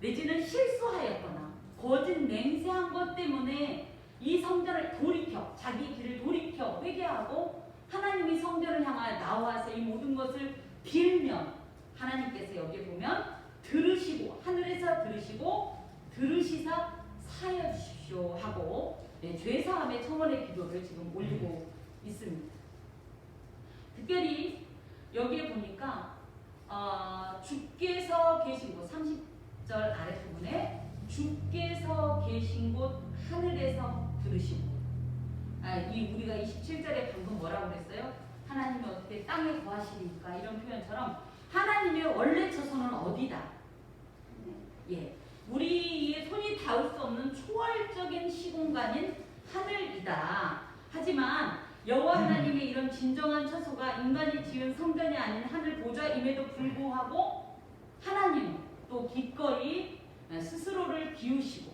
내지는 실수하였거나 거짓 맹세한 것 때문에 이 성전을 돌이켜 자기 길을 돌이켜 회개하고 하나님이 성전을 향하여 나와서 이 모든 것을 빌면 하나님께서 여기 보면 들으시고 하늘에서 들으시사 사하여 주십시오 하고 죄사함의 청원의 기도를 지금 올리고 있습니다. 특별히 여기에 보니까 주께서 계신 곳 30절 아랫부분에 주께서 계신 곳 하늘에서 들으시고 우리가 27절에 방금 뭐라고 그랬어요? 하나님이 어떻게 땅에 거하시니까 이런 표현처럼 하나님의 원래 처소는 어디다? 우리의 손이 닿을 수 없는 초월적인 시공간인 하늘이다. 하지만 여호와 하나님의 이런 진정한 처소가 인간이 지은 성전이 아닌 하늘 보좌임에도 불구하고 하나님 또 기꺼이 스스로를 비우시고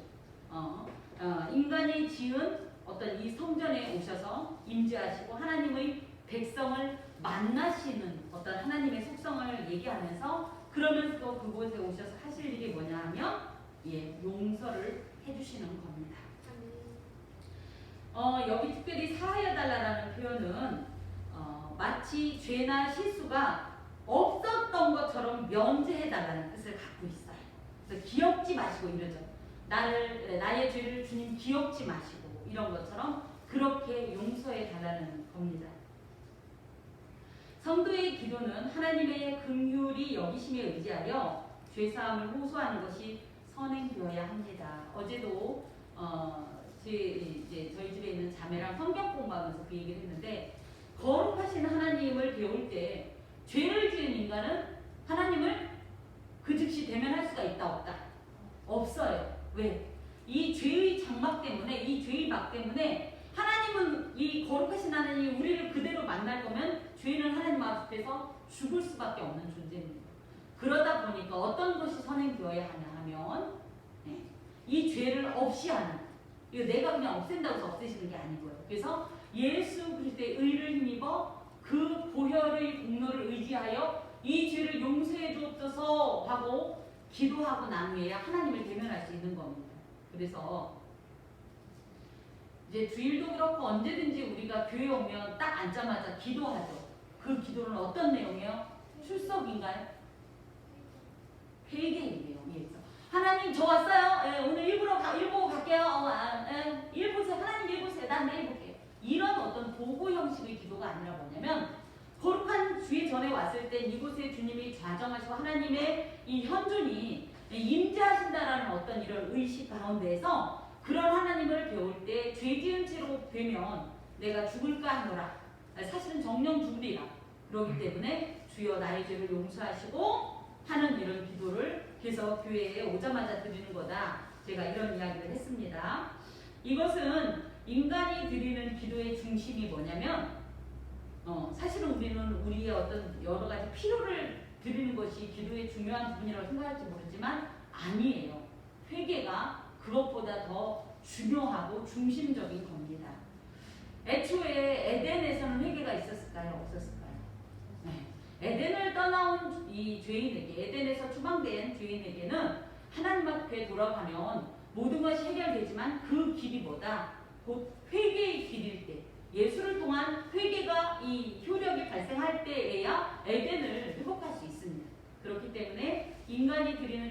인간이 지은 어떤 이 성전에 오셔서 임재하시고 하나님의 백성을 만나시는 어떤 하나님의 속성을 얘기하면서 그러면서 또 그곳에 오셔서 하실 일이 뭐냐 하면 용서를 해주시는 겁니다. 여기 특별히 사하여달라는 표현은 마치 죄나 실수가 없었던 것처럼 면제해달라는 뜻을 갖고 있어요. 그래서 기억지 마시고 이러죠. 나의 죄를 주님 기억지 마시고 이런 것처럼 그렇게 용서해달라는 겁니다. 성도의 기도는 하나님의 긍휼이 여기심에 의지하여 죄사함을 호소하는 것이 선행되어야 합니다. 어제도 저희 집에 있는 자매랑 성경 공부하면서 그 얘기를 했는데 거룩하신 하나님을 배울 때 죄를 지은 인간은 하나님을 그 즉시 대면할 수가 있다 없다? 없어요. 왜? 이 죄의 장막 때문에 이 죄의 막 때문에 하나님은 이 거룩하신 하나님이 우리를 그대로 만날 거면 죄인은 하나님 앞에서 죽을 수밖에 없는 존재입니다. 그러다 보니까 어떤 것이 선행되어야 하냐 하면 이 죄를 없이 하는 이거 내가 그냥 없앤다고 해서 없애시는 게 아니고요. 그래서 예수 그리스도의 의를 힘입어 그 보혈의 공로를 의지하여 이 죄를 용서해 주옵소서 하고 기도하고 난 후에 하나님을 대면할 수 있는 겁니다. 그래서 이제 주일도 그렇고 언제든지 우리가 교회 오면 딱 앉자마자 기도하죠. 그 기도는 어떤 내용이에요? 출석인가요? 회개이에요. 하나님 저 왔어요. 오늘 일 보고 갈게요. 일 보세요. 하나님 일 보세요. 난 내일 볼게요. 이런 어떤 도구 형식의 기도가 아니라 뭐냐면 거룩한 주의 전에 왔을 때 이곳에 주님이 좌정하시고 하나님의 이 현존이 임재하신다라는 어떤 이런 의식 가운데에서 그런 하나님을 배울 때 죄 지은 채로 되면 내가 죽을까 하노라. 사실은 정령 죽으리라. 그렇기 때문에 주여 나의 죄를 용서하시고 하는 이런 기도를 그래서 교회에 오자마자 드리는 거다. 제가 이런 이야기를 했습니다. 이것은 인간이 드리는 기도의 중심이 뭐냐면 사실은 우리는 우리의 어떤 여러 가지 필요를 드리는 것이 기도의 중요한 부분이라고 생각할지 모르지만 아니에요. 회개가 그것보다 더 중요하고 중심적인 겁니다. 애초에 에덴에서는 회개가 있었을까요? 없었을까요? 에덴을 떠나온 이 죄인에게 에덴에서 추방된 죄인에게는 하나님 앞에 돌아가면 모든 것이 해결되지만 그 길이 뭐다? 곧 회개의 길일 때 예수를 통한 회개가 이 효력이 발생할 때에야 에덴을 회복할 수 있습니다. 그렇기 때문에 인간이 드리는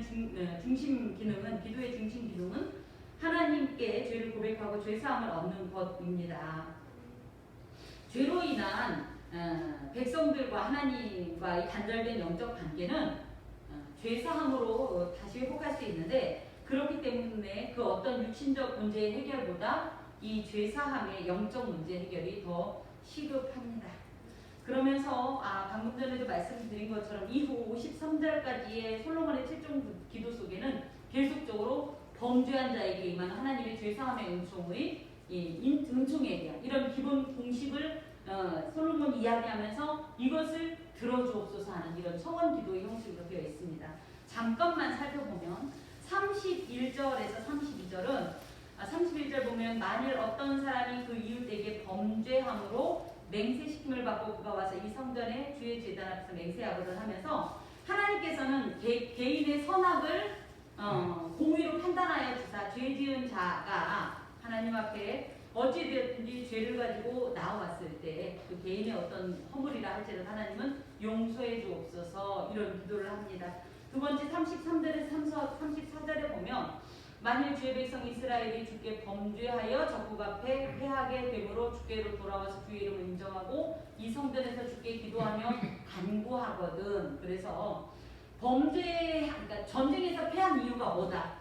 중심 기능은 기도의 중심 기능은 하나님께 죄를 고백하고 죄 사함을 얻는 것입니다. 죄로 인한 백성들과 하나님과의 단절된 영적 관계는 죄 사함으로 다시 회복할 수 있는데 그렇기 때문에 그 어떤 육신적 문제의 해결보다 이 죄 사함의 영적 문제 해결이 더 시급합니다. 그러면서 방금 전에도 말씀드린 것처럼 이후 53절까지의 솔로몬의 7종 기도 속에는 계속적으로 범죄한 자에게 임한 하나님의 죄사함의 은총에 대한 이런 기본 공식을 솔로몬이 이야기하면서 이것을 들어주옵소서 하는 이런 청원 기도의 형식으로 되어 있습니다. 잠깐만 살펴보면 31절에서 32절은 31절 보면 만일 어떤 사람이 그 이웃에게 범죄함으로 맹세시킴을 받고 그가 와서 이 성전에 주의 제단 앞에서 맹세하거든 하면서 하나님께서는 개인의 선악을 공의로 판단하여 주사 죄 지은 자가 하나님 앞에 어찌되었든지 죄를 가지고 나왔을 때 그 개인의 어떤 허물이라 할지라도 하나님은 용서해 주옵소서 이런 기도를 합니다. 두 번째 33절에서 34절에 보면 만일 주의 백성 이스라엘이 주께 범죄하여 적국 앞에 패하게 되므로 주께로 돌아와서 주의 이름을 인정하고 이 성전에서 주께 기도하며 간구하거든. 그래서 그러니까 전쟁에서 패한 이유가 뭐다?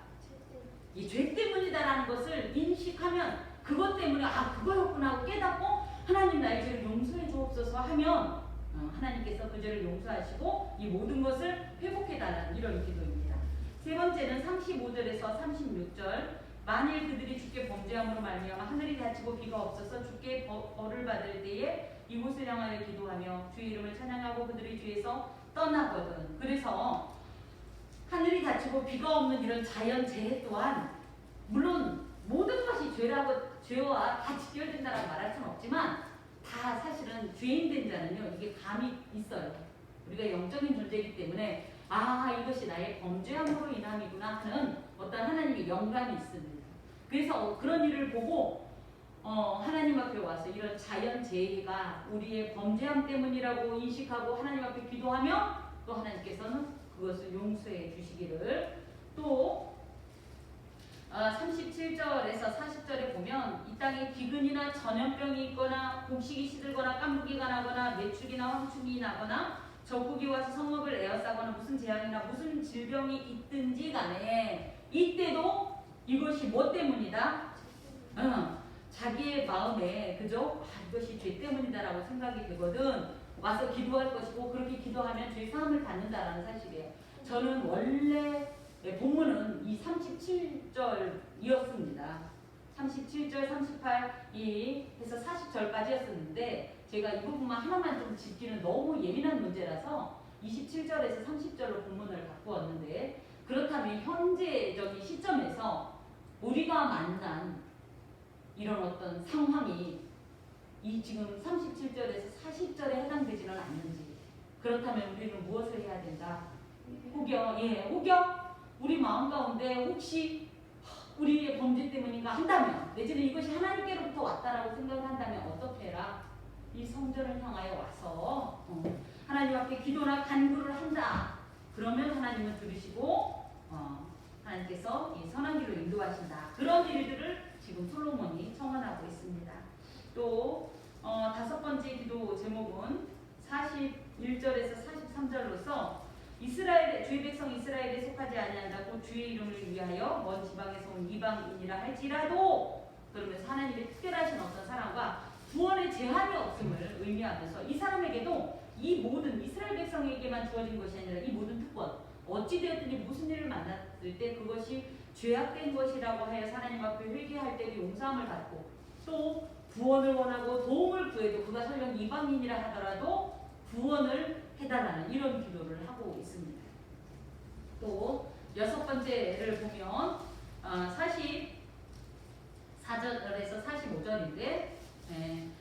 이 죄 때문이다라는 것을 인식하면 그것 때문에 그거였구나 하고 깨닫고 하나님 나의 죄를 용서해 주옵소서 하면 하나님께서 그 죄를 용서하시고 이 모든 것을 회복해달라는 이런 기도입니다. 세 번째는 35절에서 36절 만일 그들이 주께 범죄함으로 말미암아 하늘이 닫히고 비가 없어서 주께 벌을 받을 때에 이곳을 향하여 기도하며 주의 이름을 찬양하고 그들의 죄에서 떠나거든. 그래서 하늘이 닫히고 비가 없는 이런 자연 재해 또한 물론 모든 것이 죄와 다 직결된다라고 말할 수는 없지만 다 사실은 죄인된 자는요 이게 감이 있어요. 우리가 영적인 존재이기 때문에 이것이 나의 범죄함으로 인함이구나 하는 어떤 하나님의 영감이 있습니다. 그래서 그런 일을 보고 하나님 앞에 와서 이런 자연 재해가 우리의 범죄함 때문이라고 인식하고 하나님 앞에 기도하며 또 하나님께서는 그것을 용서해 주시기를 또 37절에서 40절에 보면 이 땅에 기근이나 전염병이 있거나 곡식이 시들거나 깐부기가 나거나 매축이나 황충이 나거나 적국이 와서 성읍을 에워싸거나 무슨 재앙이나 무슨 질병이 있든지 간에 이때도 이것이 뭐 때문이다? 자기의 마음에 그죠? 이것이 죄 때문이다라고 생각이 되거든 와서 기도할 것이고 그렇게 기도하면 죄 사함을 받는다라는 사실이에요. 저는 원래 본문은 이 37절이었습니다. 37절, 38 해서 40절까지였었는데 제가 이 부분만 하나만 좀 짚기는 너무 예민한 문제라서 27절에서 30절로 본문을 갖고 왔는데 그렇다면 현재적인 시점에서 우리가 만난 이런 어떤 상황이 이 지금 37절에서 40절에 해당되지는 않는지 그렇다면 우리는 무엇을 해야 된다? 혹여 우리 마음 가운데 혹시 우리의 범죄 때문인가 한다면 내지는 이것이 하나님께로부터 왔다라고 생각을 한다면 어떻게 해라? 이 성전을 향하여 와서 하나님 앞에 기도나 간구를 한다. 그러면 하나님은 들으시고 하나님께서 이 선한 길로 인도하신다. 그런 일들을 지금 솔로몬이 청원하고 있습니다. 또 다섯 번째 기도 제목은 41절에서 43절로서 이스라엘의 주의 백성 이스라엘에 속하지 아니한다. 곧 주의 이름을 위하여 먼 지방에서 온 이방인이라 할지라도 그러면서 하나님의 특별하신 어떤 사랑과 구원의 제한이 없음을 의미하면서 이 사람에게도 이 모든 이스라엘 백성에게만 주어진 것이 아니라 이 모든 특권 어찌되었든지 무슨 일을 만났을 때 그것이 죄악된 것이라고 하여 하나님 앞에 회개할 때 용서함을 받고 또 구원을 원하고 도움을 구해도 그가 설령 이방인이라 하더라도 구원을 해달라는 이런 기도를 하고 있습니다. 또 여섯 번째를 보면 44절에서 45절인데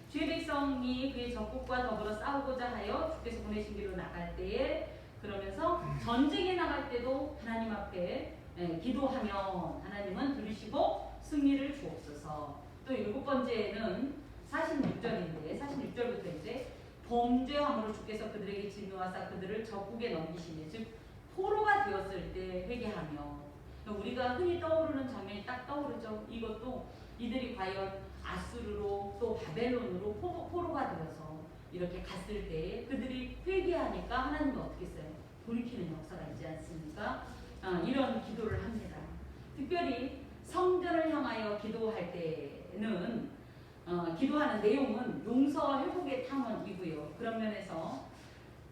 주의 백성이 그의 적국과 더불어 싸우고자 하여 주께서 보내신 길로 나갈 때에 그러면서 전쟁에 나갈 때도 하나님 앞에 기도하면 하나님은 들으시고 승리를 주옵소서. 또 일곱 번째는 46절인데 46절부터 이제 범죄함으로 주께서 그들에게 진노하사 그들을 적국에 넘기시니 즉 포로가 되었을 때 회개하며, 우리가 흔히 떠오르는 장면이 딱 떠오르죠. 이것도 이들이 과연 아수르로 또 바벨론으로 포로가 되어서 이렇게 갔을 때 그들이 회개하니까 하나님은 어떻게 했어요? 돌이키는 역사가 있지 않습니까? 이런 기도를 합니다. 특별히 성전을 향하여 기도할 때는 기도하는 내용은 용서와 회복의 탐원이고요. 그런 면에서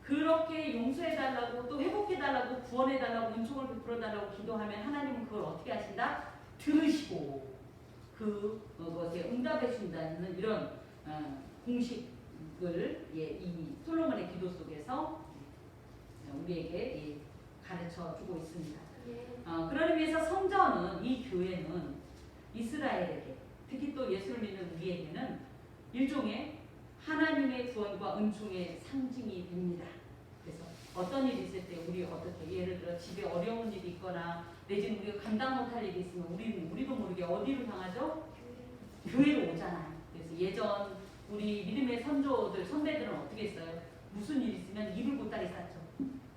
그렇게 용서해달라고 또 회복해달라고 구원해달라고 은총을 베풀어달라고 기도하면 하나님은 그걸 어떻게 하신다? 들으시고 그것에 응답해 준다는 이런 공식을 이 솔로몬의 기도 속에서 우리에게 가르쳐 주고 있습니다. 그런 의미에서 성전은, 이 교회는 이스라엘에게, 특히 또 예수를 믿는 우리에게는 일종의 하나님의 구원과 은총의 상징이 됩니다. 그래서 어떤 일이 있을 때 우리 어떻게, 예를 들어 집에 어려운 일이 있거나 내지는 우리가 감당 못할 일이 있으면 우리도 모르게 어디로 향하죠? 교회로 오잖아요. 그래서 예전 우리 믿음의 선배들은 어떻게 했어요? 무슨 일 있으면 이불 보따리 쌌죠.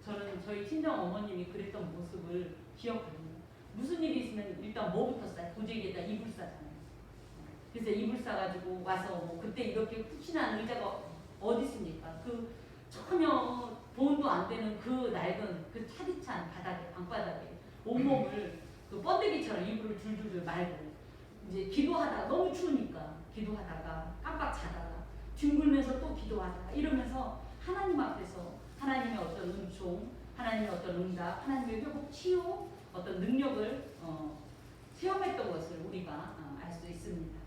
저는 저희 친정 어머님이 그랬던 모습을 기억하거든요. 무슨 일이 있으면 일단 뭐부터 싸요? 도저히에다 이불 싸잖아요. 그래서 이불 싸가지고 와서 뭐 그때 이렇게 푹신한 의자가 어디 있습니까? 그 전혀 돈도 안 되는 그 낡은 그 차디찬 바닥에, 방바닥에 온몸을 그 번데기처럼 이불을 줄줄줄 말고 이제 기도하다가 너무 추우니까 기도하다가 깜빡 자다가 뒹굴면서 또 기도하다가 이러면서 하나님 앞에서 하나님의 어떤 은총, 하나님의 어떤 응답, 하나님의 회복, 치유, 어떤 능력을 체험했던 것을 우리가 알 수 있습니다.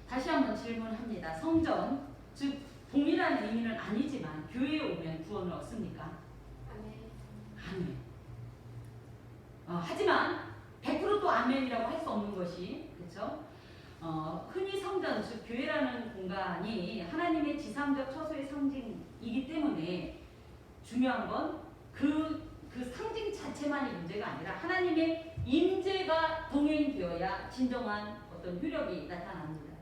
다시 한번 질문합니다. 성전, 즉 동일한 의미는 아니지만 교회에 오면 구원을 얻습니까? 아멘. 하지만 100%또 아멘이라고 할 수 없는 것이, 그렇죠? 흔히 성전, 즉 교회라는 공간이 하나님의 지상적 처소의 상징이기 때문에 중요한 건 그 상징 자체만이 문제가 아니라 하나님의 임재가 동행되어야 진정한 어떤 효력이 나타납니다.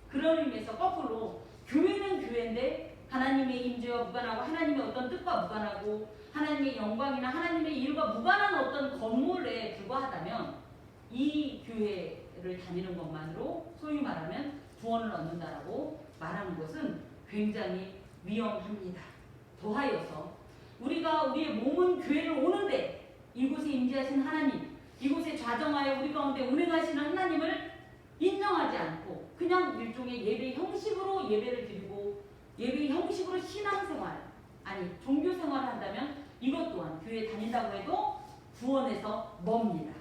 그런 의미에서 거꾸로 교회는 교회인데 하나님의 임재와 무관하고 하나님의 어떤 뜻과 무관하고 하나님의 영광이나 하나님의 일과 무관한 어떤 건물에 불과하다면 이 교회를 다니는 것만으로 소위 말하면 구원을 얻는다라고 말하는 것은 굉장히 위험합니다. 더하여서 우리가 우리의 몸은 교회를 오는데 이곳에 임재하신 하나님, 이곳에 좌정하여 우리 가운데 운행하시는 하나님을 인정하지 않고 그냥 일종의 예배 형식으로 예배를 드리고 예배 형식으로 신앙생활, 아니 종교생활을 한다면 이것 또한 교회에 다닌다고 해도 구원에서 멉니다.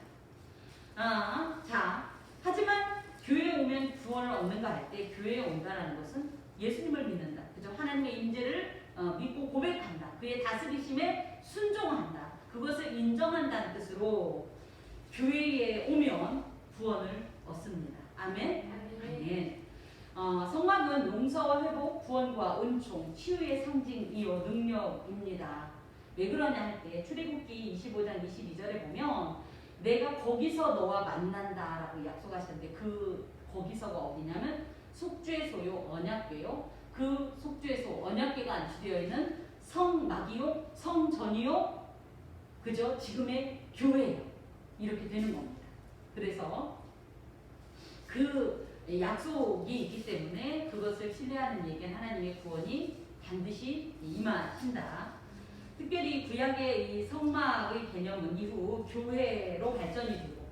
하지만 교회에 오면 구원을 얻는가 할 때 교회에 온다는 것은 예수님을 믿는다. 그죠? 하나님의 임재를 믿고 고백한다. 그의 다스리심에 순종한다. 그것을 인정한다는 뜻으로 교회에 오면 구원을 얻습니다. 아멘? 아멘. 성막은 용서와 회복, 구원과 은총, 치유의 상징이요 능력입니다. 왜 그러냐 할 때 출애굽기 25장 22절에 보면 내가 거기서 너와 만난다라고 약속하셨는데 그 거기서가 어디냐면 속죄소요 언약궤요. 그 속죄소 언약궤가 안치되어 있는 성막이요 성전이요, 그죠? 지금의 교회예요. 이렇게 되는 겁니다. 그래서 그 약속이 있기 때문에 그것을 신뢰하는 얘기는 하나님의 구원이 반드시 임하신다. 특별히 구약의 이 성막의 개념은 이후 교회로 발전이 되고,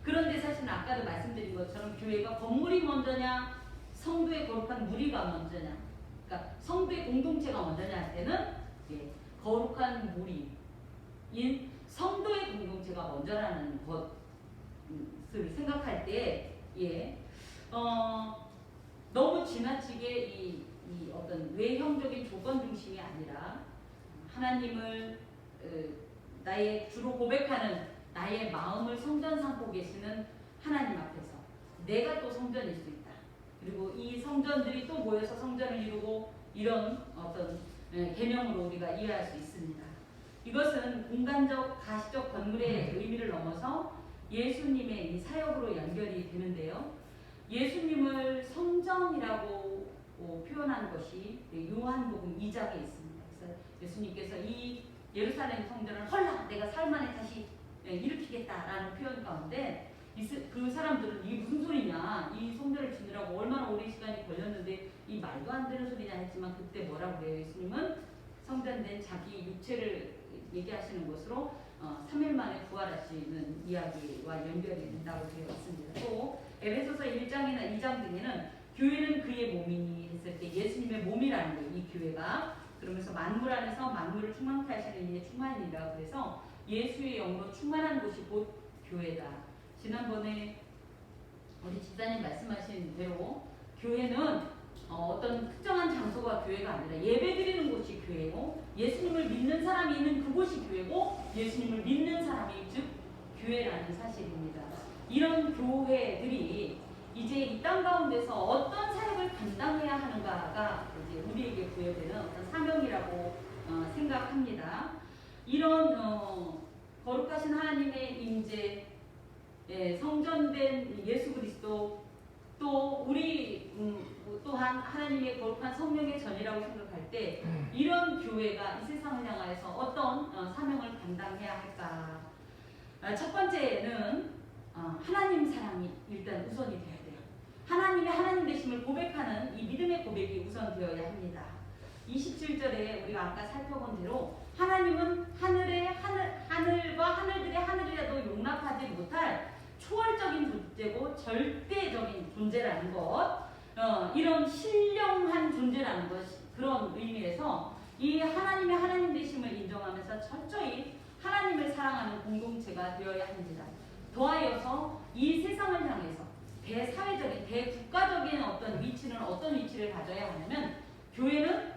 그런데 사실 아까도 말씀드린 것처럼 교회가 건물이 먼저냐 성도의 거룩한 무리가 먼저냐, 그러니까 성도의 공동체가 먼저냐 할 때는 거룩한 무리인 성도의 공동체가 먼저라는 것을 생각할 때 너무 지나치게 이 어떤 외형적인 조건 중심이 아니라 하나님을 나의 주로 고백하는 나의 마음을 성전 삼고 계시는 하나님 앞에서 내가 또 성전일 수 있다. 그리고 이 성전들이 또 모여서 성전을 이루고 이런 어떤 개념으로 우리가 이해할 수 있습니다. 이것은 공간적 가시적 건물의 의미를 넘어서 예수님의 이 사역으로 연결이 되는데요. 예수님을 성전이라고 표현한 것이 요한복음 2장에 있습니다. 그래서 예수님께서 이 예루살렘 성전을 헐라 내가 사흘 만에 다시 일으키겠다라는 표현 가운데 그 사람들은 이게 무슨 소리냐, 이 성전을 짓느라고 얼마나 오랜 시간이 걸렸는데 이 말도 안 되는 소리냐 했지만 그때 뭐라고 해요? 예수님은 성전된 자기 육체를 얘기하시는 것으로 3일 만에 부활하시는 이야기와 연결이 된다고 되어 있습니다. 또 에베소서 1장이나 2장 등에는 교회는 그의 몸이니 했을 때 예수님의 몸이라는 거예요. 이 교회가. 그러면서 만물 안에서 만물을 충만케 하시는 이의 충만이라 그래서 예수의 영으로 충만한 곳이 곧 교회다. 지난번에 우리 지사님 말씀하신 대로 교회는 어떤 특정한 장소가 교회가 아니라 예배드리는 곳이 교회고 예수님을 믿는 사람이 있는 그곳이 교회고 예수님을 믿는 사람이 즉 교회라는 사실입니다. 이런 교회들이 이제 이 땅 가운데서 어떤 사역을 감당해야 하는가가 이제 우리에게 부여되는 어떤 사명이라고 생각합니다. 이런 거룩하신 하나님의 임재, 성전된 예수 그리스도, 또 우리 또한 하나님의 거룩한 성령의 전이라고 생각할 때 이런 교회가 이 세상을 향하여서 어떤 사명을 감당해야 할까? 첫 번째는 하나님 사랑이 일단 우선이 돼야 돼요. 하나님의 하나님 되심을 고백하는 이 믿음의 고백이 우선 되어야 합니다. 27절에 우리가 아까 살펴본 대로 하나님은 하늘과 하늘들의 하늘이라도 용납하지 못할 초월적인 존재고 절대적인 존재라는 것, 이런 신령한 존재라는 것, 그런 의미에서 이 하나님의 하나님 되심을 인정하면서 철저히 하나님을 사랑하는 공동체가 되어야 합니다. 더하여서 이 세상을 향해서 대사회적인, 대국가적인 어떤 위치는 어떤 위치를 가져야 하냐면 교회는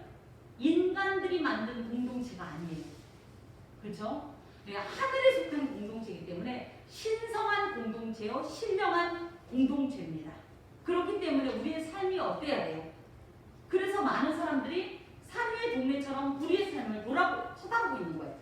인간들이 만든 공동체가 아니에요. 그렇죠? 하늘에 속한 공동체이기 때문에 신성한 공동체요, 신령한 공동체입니다. 그렇기 때문에 우리의 삶이 어때야 돼요? 그래서 많은 사람들이 산위의 동네처럼 우리의 삶을 쳐다보고 있는 거예요.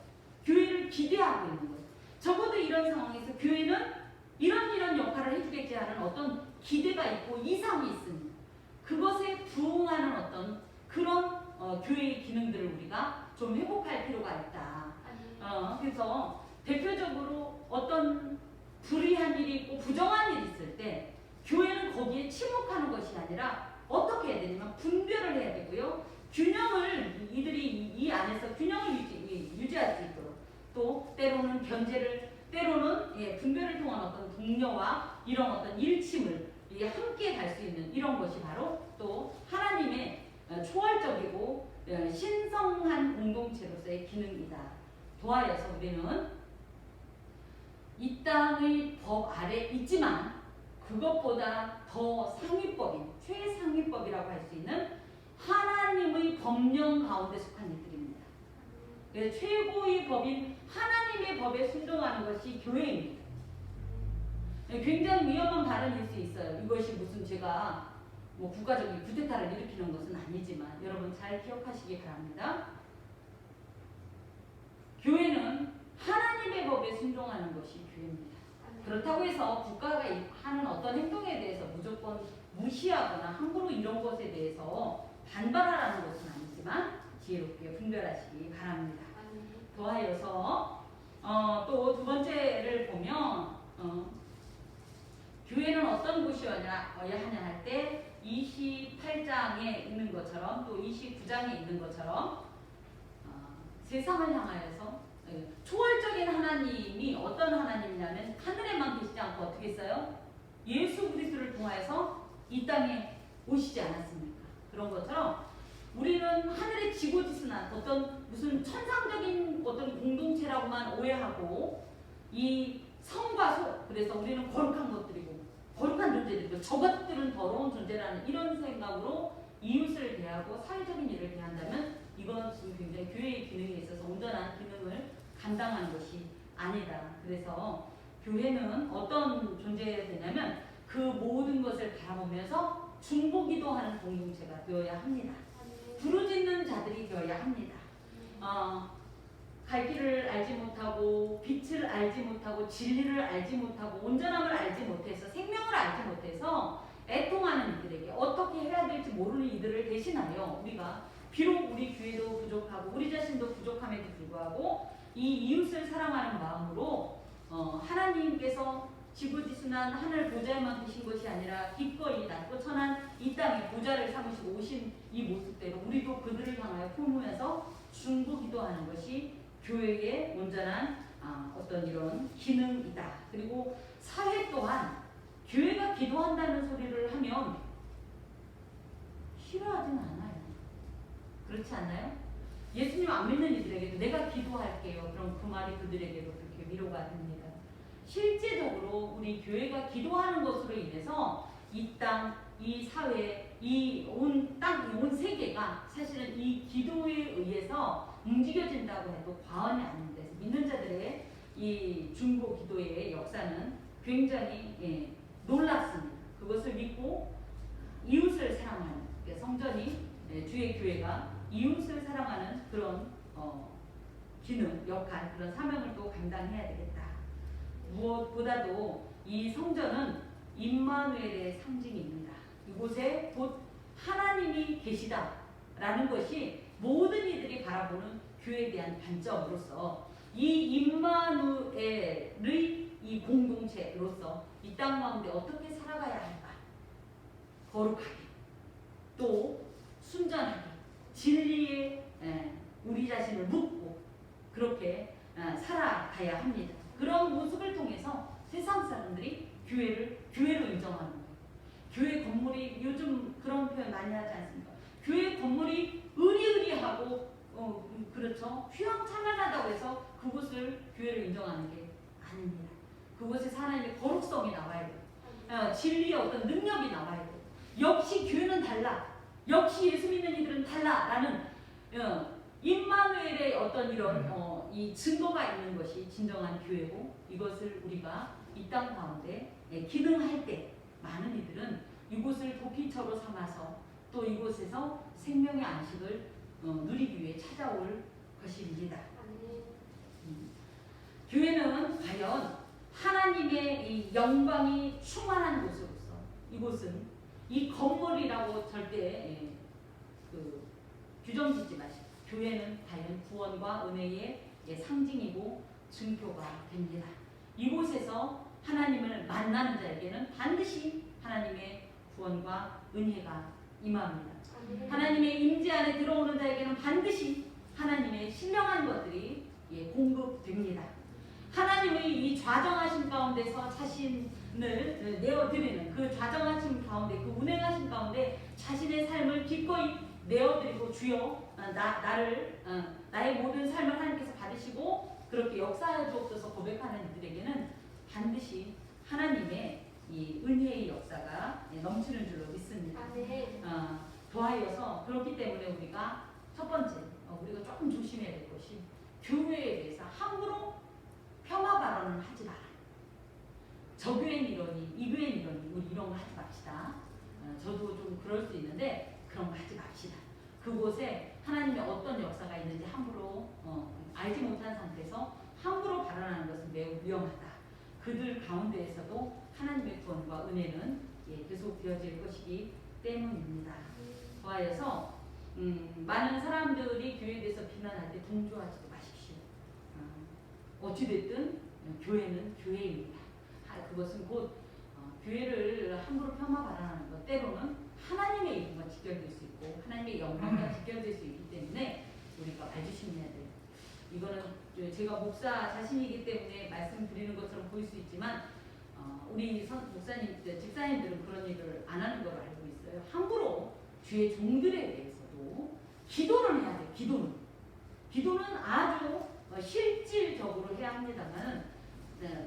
교회를 기대하고 있는 거예요. 적어도 이런 상황에서 교회는 이런 역할을 해주겠지 하는 어떤 기대가 있고 이상이 있습니다. 그것에 부응하는 어떤 그런 교회의 기능들을 우리가 좀 회복할 필요가 있다. 그래서 대표적으로 어떤 불의한 일이 있고 부정한 일이 있을 때 교회는 거기에 침묵하는 것이 아니라 어떻게 해야 되냐면 분별을 해야 되고요. 균형을 이들이 이 안에서 균형을 유지할 수 있도록 또 때로는 견제를 때로는 분별을 통한 어떤 동료와 이런 어떤 일침을 함께 갈 수 있는 이런 것이 바로 또 하나님의 초월적이고 신성한 공동체로서의 기능이다. 더하여서 우리는 이 땅의 법 아래 있지만 그것보다 더 상위법인 최상위법이라고 할 수 있는 하나님의 법령 가운데 속한 이들입니다. 최고의 법인 하나님의 법에 순종하는 것이 교회입니다. 굉장히 위험한 발언일 수 있어요. 이것이 무슨 제가 국가적인 쿠데타를 일으키는 것은 아니지만 여러분 잘 기억하시기 바랍니다. 교회는 하나님의 법에 순종하는 것이 교회입니다. 그렇다고 해서 국가가 하는 어떤 행동에 대해서 무조건 무시하거나 함부로 이런 것에 대해서 반발하라는 것은 아니지만 지혜롭게 분별하시기 바랍니다. 더하여서 또 두 번째를 보면 교회는 어떤 곳이어야 하냐 할 때 28장에 있는 것처럼 또 29장에 있는 것처럼 세상을 향하여서 초월적인 하나님이 어떤 하나님이냐면 하늘에만 계시지 않고 어떻게 했어요? 예수 그리스도를 통하여서 이 땅에 오시지 않았습니까? 그런 것처럼 우리는 하늘에 지고지순한 어떤 무슨 천상적인 어떤 공동체라고만 오해하고 이 성과 속, 그래서 우리는 거룩한 것들이고 거룩한 존재들이고 저것들은 더러운 존재라는 이런 생각으로 이웃을 대하고 사회적인 일을 대한다면 이것은 굉장히 교회의 기능에 있어서 온전한 기능을 감당하는 것이 아니다. 그래서 교회는 어떤 존재가 되냐면 그 모든 것을 바라보면서 중보기도 하는 공동체가 되어야 합니다. 부르짖는 자들이 되어야 합니다. 갈 길을 알지 못하고 빛을 알지 못하고 진리를 알지 못하고 온전함을 알지 못해서 생명을 알지 못해서 애통하는 이들에게 어떻게 해야 될지 모르는 이들을 대신하여 우리가 비록 우리 교회도 부족하고 우리 자신도 부족함에도 불구하고 이 이웃을 사랑하는 마음으로 하나님께서 지구지순한 하늘 보좌에만 계신 것이 아니라 기꺼이 낮고 천한 이 땅에 보좌를 삼으시고 오신 이 모습대로 우리도 그들을 향하여 품으면서 중보기도하는 것이 교회의 온전한 어떤 이런 기능이다. 그리고 사회 또한 교회가 기도한다는 소리를 하면 싫어하진 않아요. 그렇지 않나요? 예수님 안 믿는 이들에게도 내가 기도할게요. 그럼 그 말이 그들에게도 그렇게 위로가 됩니다. 실제적으로 우리 교회가 기도하는 것으로 인해서 이 땅, 이 사회, 이 온 땅, 온 세계가 사실은 이 기도에 의해서 움직여진다고 해도 과언이 아닙니다. 그래서 믿는 자들의 이 중보 기도의 역사는 굉장히 놀랍습니다. 그것을 믿고 이웃을 사랑하는 성전이 주의 교회가 이웃을 사랑하는 그런 기능, 역할, 그런 사명을 또 감당해야 되겠다. 무엇보다도 이 성전은 임마누엘의 상징입니다. 이곳에 곧 하나님이 계시다라는 것이 모든 이들이 바라보는 교회에 대한 관점으로서 이 임마누엘의 이 공동체로서 이 땅 가운데 어떻게 살아가야 할까? 거룩하게, 또 순전하게, 진리에 우리 자신을 묻고 그렇게 살아가야 합니다. 그런 모습을 통해서 세상 사람들이 교회로 인정하는 거예요. 교회 건물이 요즘 그런 표현 많이 하지 않습니까? 교회 건물이 의리의리하고 그렇죠. 휘황찬란하다고 해서 그곳을 교회로 인정하는 게 아닙니다. 그곳에서 하나님의 거룩성이 나와야 돼요. 진리의 어떤 능력이 나와야 돼요. 역시 교회는 달라. 역시 예수 믿는 이들은 달라라는 임마누엘의 어떤 이런 이 증거가 있는 것이 진정한 교회고, 이것을 우리가 이 땅 가운데 기능할 때 많은 이들은 이곳을 도피처로 삼아서 또 이곳에서 생명의 안식을 누리기 위해 찾아올 것입니다. 교회는 과연 하나님의 이 영광이 충만한 곳으로서 이곳은 이 건물이라고 절대 규정짓지 마시고, 교회는 과연 구원과 은혜의 상징이고 증표가 됩니다. 이곳에서 하나님을 만나는 자에게는 반드시 하나님의 구원과 은혜가 임합니다. 하나님의 임재 안에 들어오는 자에게는 반드시 하나님의 신령한 것들이 공급됩니다. 하나님의 이 좌정하심 가운데서 자신을 내어드리는 그 좌정하심 가운데, 그 운행하심 가운데 자신의 삶을 기꺼이 내어드리고 주여 나의 모든 삶을 하나님께서 받으시고 그렇게 역사하여 주옵소서 고백하는 이들에게는 반드시 하나님의 이 은혜의 역사가 넘치는 줄로 믿습니다. 더하여서 그렇기 때문에 우리가 첫 번째 우리가 조금 조심해야 될 것이 교회에 대해서 함부로 폄하 발언을 하지 마라. 저 교회는 이러니 이 교회는 이러니 우리 이런 거 하지 맙시다. 저도 좀 그럴 수 있는데 그런 거 하지 맙시다. 그곳에 하나님의 어떤 역사가 있는지 함부로 알지 못한 상태에서 함부로 발언하는 것은 매우 위험하다. 그들 가운데에서도 하나님의 구원과 은혜는 계속 되어질 것이기 때문입니다. 더하여서 많은 사람들이 교회에 대해서 비난할 때 동조하지도 마십시오. 어찌됐든 교회는 교회입니다. 그것은 곧 교회를 함부로 폄하 발언하는 것, 때로는 하나님의 이름과 직결될 수 있고 하나님의 영광과 직결될 수 있기 때문에 우리가 말조심해야 돼요. 이거는 제가 목사 자신이기 때문에 말씀드리는 것처럼 보일 수 있지만 우리 목사님, 집사님들은 그런 일을 안 하는 걸 알고 있어요. 함부로 주의 종들에 대해서도 기도를 해야 돼요. 기도는 아주 실질적으로 해야 합니다만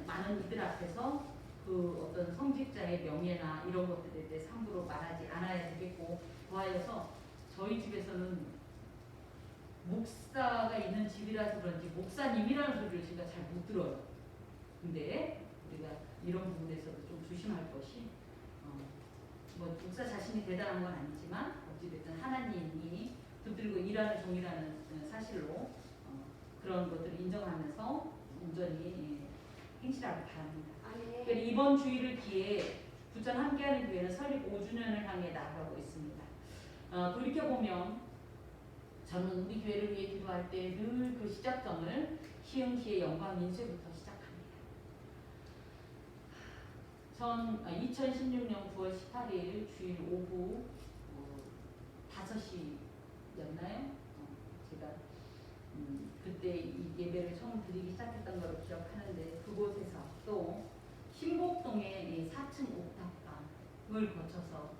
많은 이들 앞에서 그 어떤 성직자의 명예나 이런 것들에 대해서 함부로 말하지 않아야 되겠고, 더하여서 저희 집에서는 목사가 있는 집이라서 그런지 목사님이라는 소리를 제가 잘 못 들어요. 근데 우리가 이런 부분에서도 좀 조심할 것이 뭐 목사 자신이 대단한 건 아니지만 어찌됐든 하나님이 붙들고 일하는 종이라는 사실로 그런 것들을 인정하면서 온전히 행실하기 바랍니다. 이번 주일을 기해 부천 함께하는 교회는 설립 5주년을 향해 나아가고 있습니다. 돌이켜보면 저는 우리 교회를 위해 기도할 때 늘 그 시작점을 시흥시의 영광 인쇄부터 시작합니다. 2016년 9월 18일 주일 오후 5시였나요? 제가 그때 이 예배를 처음 드리기 시작했던 걸 기억하는데, 그곳에서 또 신곡동의 4층 옥탑방을 거쳐서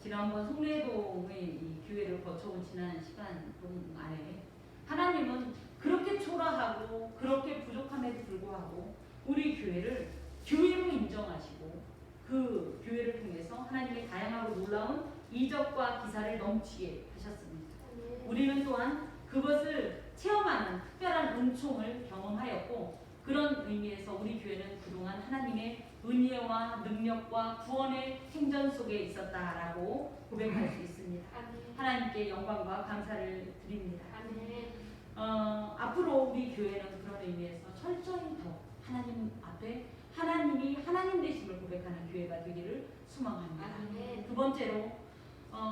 지난번 송례동의 이 교회를 거쳐온 지난 시간 안에 하나님은 그렇게 초라하고 그렇게 부족함에도 불구하고 우리 교회를 교회로 인정하시고 그 교회를 통해서 하나님의 다양하고 놀라운 이적과 기사를 넘치게 하셨습니다. 우리는 또한 그것을 체험하는 특별한 은총을 경험하였고, 그런 의미에서 우리 교회는 그동안 하나님의 은혜와 능력과 구원의 행전 속에 있었다라고 고백할 수 있습니다. 하나님께 영광과 감사를 드립니다. 앞으로 우리 교회는 그런 의미에서 철저히 더 하나님 앞에 하나님이 하나님 되심을 고백하는 교회가 되기를 소망합니다. 두 번째로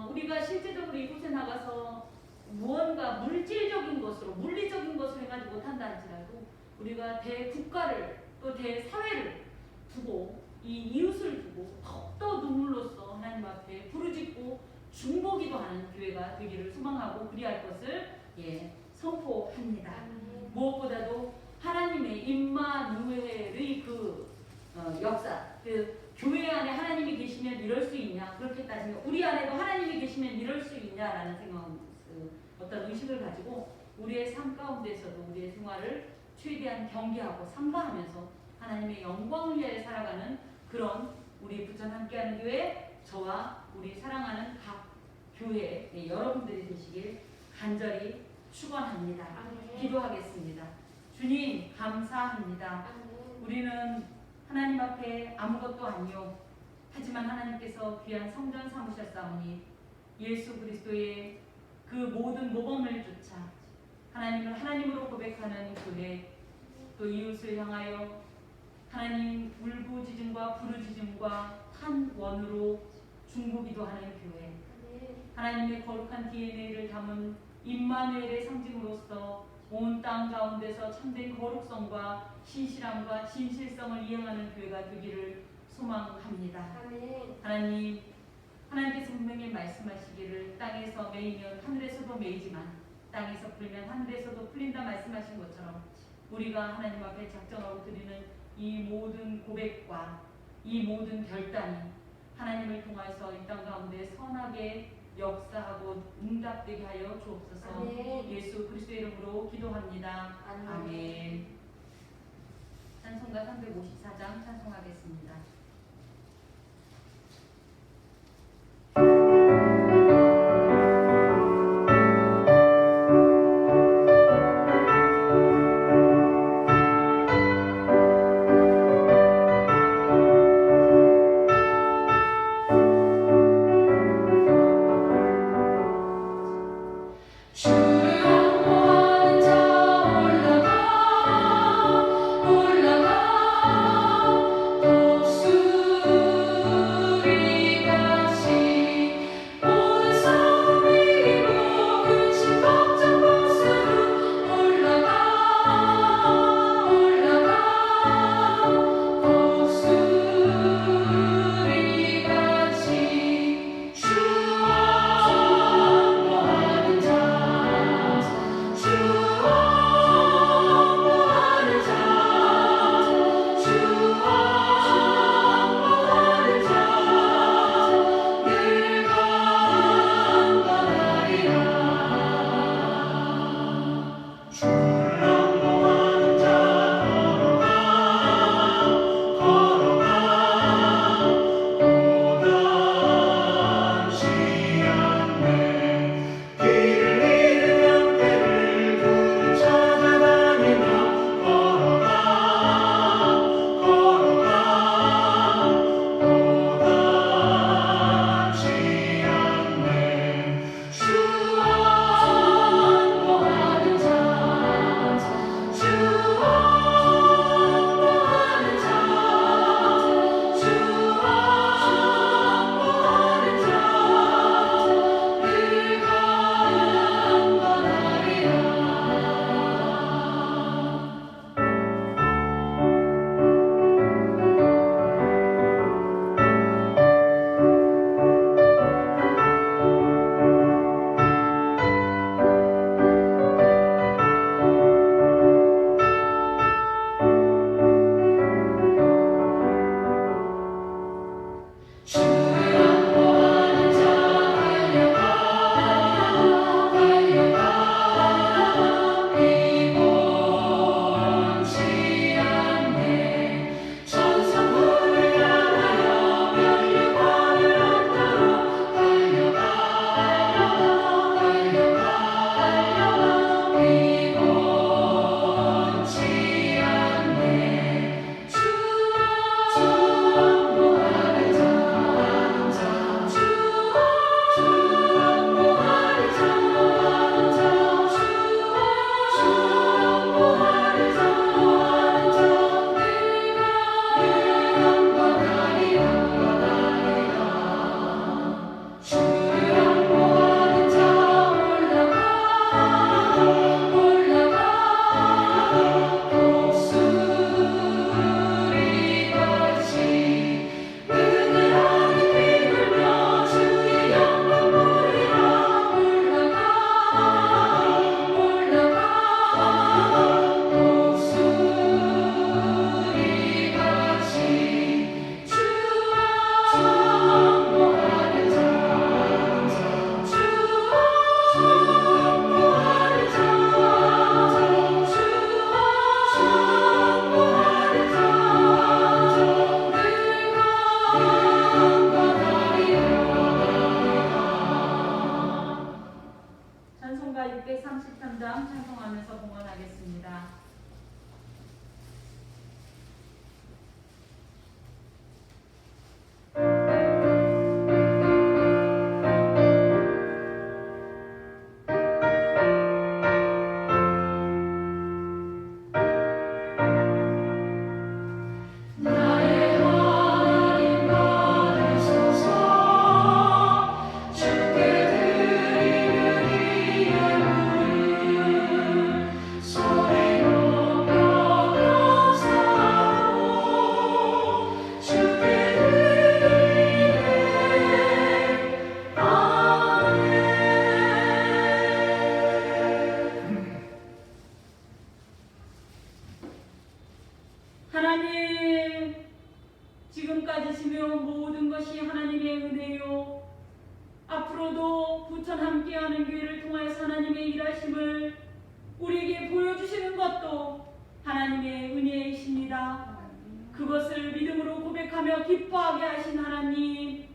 우리가 실제적으로 이곳에 나가서 무언가 물질적인 것으로 물리적인 것을 행하지 못한다 할지라도 우리가 대국가를 또 대사회를 두고 이 이웃을 두고 더욱더 눈물로써 하나님 앞에 부르짖고 중보기도 하는 교회가 되기를 소망하고 그리할 것을 선포합니다. 무엇보다도 하나님의 임마누엘의 그 역사, 그 교회 안에 하나님이 계시면 이럴 수 있냐, 그렇게 따지면 우리 안에도 하나님이 계시면 이럴 수 있냐라는 어떤 의식을 가지고 우리의 삶 가운데서도 우리의 생활을 최대한 경계하고 삼가하면서 하나님의 영광을 위해 살아가는 그런 우리 부천 함께하는 교회, 저와 우리 사랑하는 각 교회 여러분들이 되시길 간절히 축원합니다. 기도하겠습니다. 주님 감사합니다. 우리는 하나님 앞에 아무것도 아니요, 하지만 하나님께서 귀한 성전 삼으셨사오니 예수 그리스도의 그 모든 모범을 쫓아 하나님을 하나님으로 고백하는 교회, 또 이웃을 향하여 하나님 울부짖음과 부르짖음과 한 원으로 중보기도 하는 교회, 하나님의 거룩한 DNA를 담은 임마누엘의 상징으로서 온 땅 가운데서 참된 거룩성과 신실함과 진실성을 이행하는 교회가 되기를 소망합니다. 하나님, 하나님께서 분명히 말씀하시기를 땅에서 매이면 하늘에서도 매이지만 땅에서 풀면 하늘에서도 풀린다 말씀하신 것처럼 우리가 하나님 앞에 작정하고 드리는 이 모든 고백과 이 모든 결단이 하나님을 통해서 이 땅 가운데 선하게 역사하고 응답되게 하여 주옵소서. 예수 그리스도의 이름으로 기도합니다. 아멘. 찬송가 354장 찬송하겠습니다. 올라가 받으시며 모든 것이 하나님의 은혜요 앞으로도 부천 함께하는 교회를 통하여서 하나님의 일하심을 우리에게 보여주시는 것도 하나님의 은혜이십니다. 그것을 믿음으로 고백하며 기뻐하게 하신 하나님,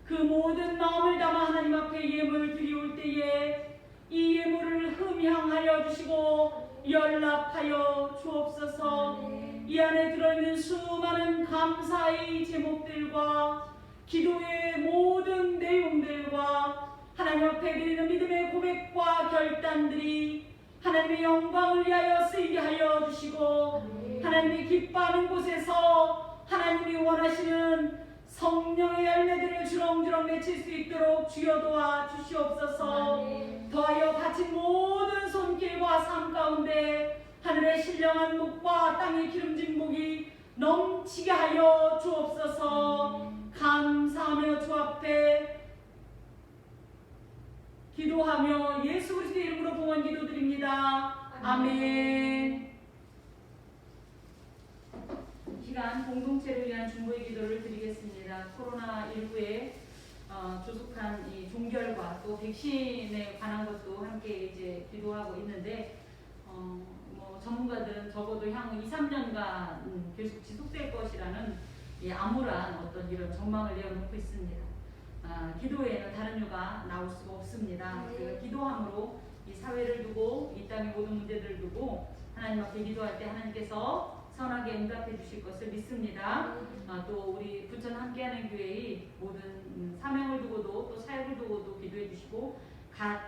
그 모든 마음을 담아 하나님 앞에 예물을 드리올 때에 이 예물을 흠향하여 주시고 연락하여 주옵소서. 이 안에 들어있는 수많은 감사의 제목들과 기도의 모든 내용들과 하나님 앞에 드리는 믿음의 고백과 결단들이 하나님의 영광을 위하여 쓰이게 하여 주시고 하나님이 기뻐하는 곳에서 하나님이 원하시는 성령의 열매들을 주렁주렁 맺힐 수 있도록 주여 도와 주시옵소서. 더하여 바친 모든 손길과 삶 가운데 하늘의 신령한 목과 땅의 기름진 목이 넘치게 하여 주옵소서. 감사하며 주 앞에 기도하며 예수 그리스도의 이름으로 봉헌 기도드립니다. 아멘. 이 시간 공동체를 위한 중보의 기도를 드리겠습니다. 코로나19에 조속한 이 종결과 또 백신에 관한 것도 함께 이제 기도하고 있는데 전문가들은 적어도 향후 2-3년간 계속 지속될 것이라는 암울한 어떤 이런 전망을 내어놓고 있습니다. 기도에는 다른 이유가 나올 수가 없습니다. 그 기도함으로 이 사회를 두고 이 땅의 모든 문제들을 두고 하나님 앞에 기도할 때 하나님께서 선하게 응답해 주실 것을 믿습니다. 또 우리 부천 함께하는 교회의 모든 사명을 두고도 또 사역을 두고도 기도해 주시고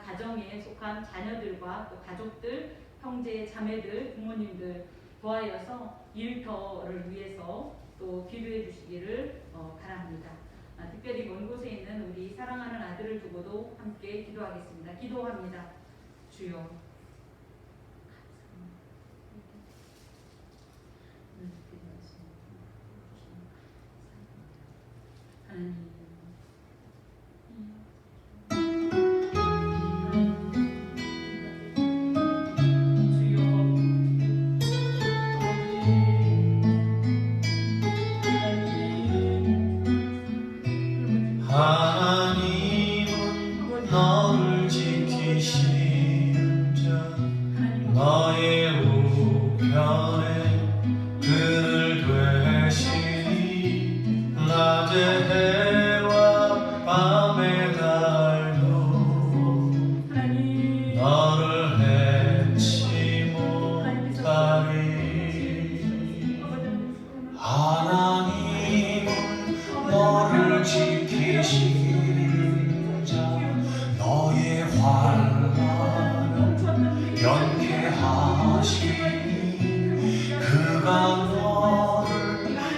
가정에 속한 자녀들과 또 가족들, 형제, 자매들, 부모님들 도하여서 일터를 위해서 또 기도해 주시기를 바랍니다. 특별히 먼 곳에 있는 우리 사랑하는 아들을 두고도 함께 기도하겠습니다. 기도합니다. 주여 하나님 하나님은 너를 지키시는 자 너의 우편에 그늘 되시니 낮에 해와 밤의 달도 너를 해치 못하리. 하나님은 너를 지키시는 자 너의 환난을 연케하시니 그가 너를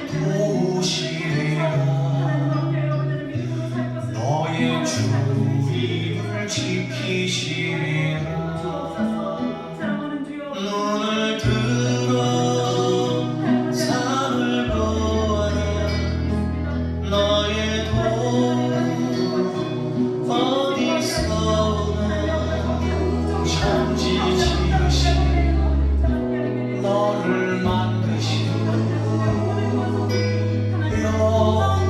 도우시리라. 너의 주님을 지키시리라. 눈을 들어 산을 보아라. 너의 도움 어디서 오나. 천지 지으신 너를 만드신 여호와께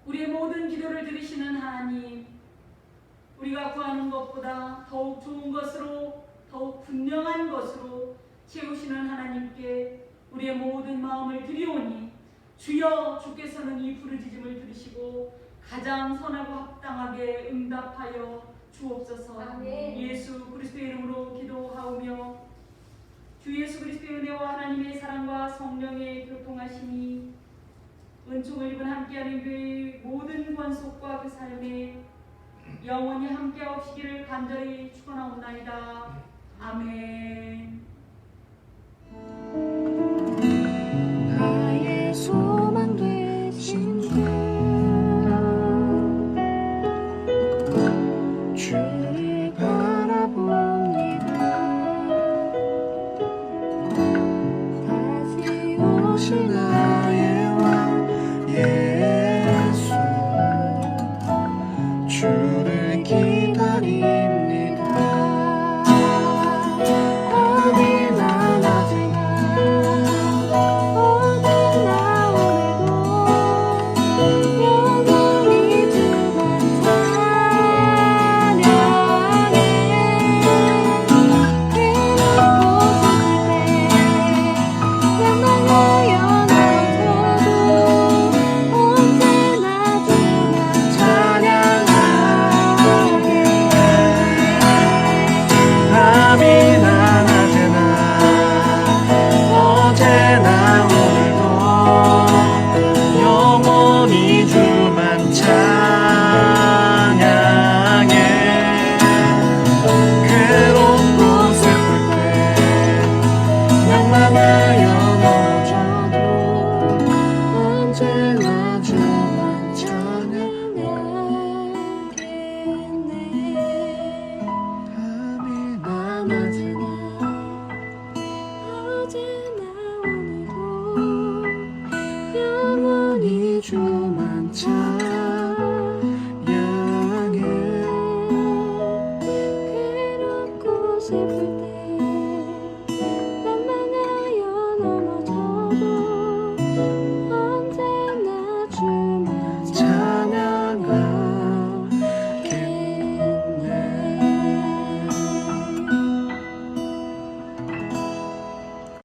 우리의 모든 기도를 들으시는 하나님, 우리가 구하는 것보다 더욱 좋은 것으로 더욱 분명한 것으로 채우시는 하나님께 우리의 모든 마음을 드리오니 주여 주께서는 이 부르짖음을 들으시고 가장 선하고 합당하게 응답하여 주옵소서. 아멘. 예수 그리스도의 이름으로 기도하오며 주 예수 그리스도의 은혜와 하나님의 사랑과 성령의 교통하심이 은총을 입은 함께하는 교회의 모든 권속과 그 삶에 영원히 함께하시기를 간절히 축원하옵나이다. 아멘. 나의 소망 되신 주를 바라봅니다. 조망 참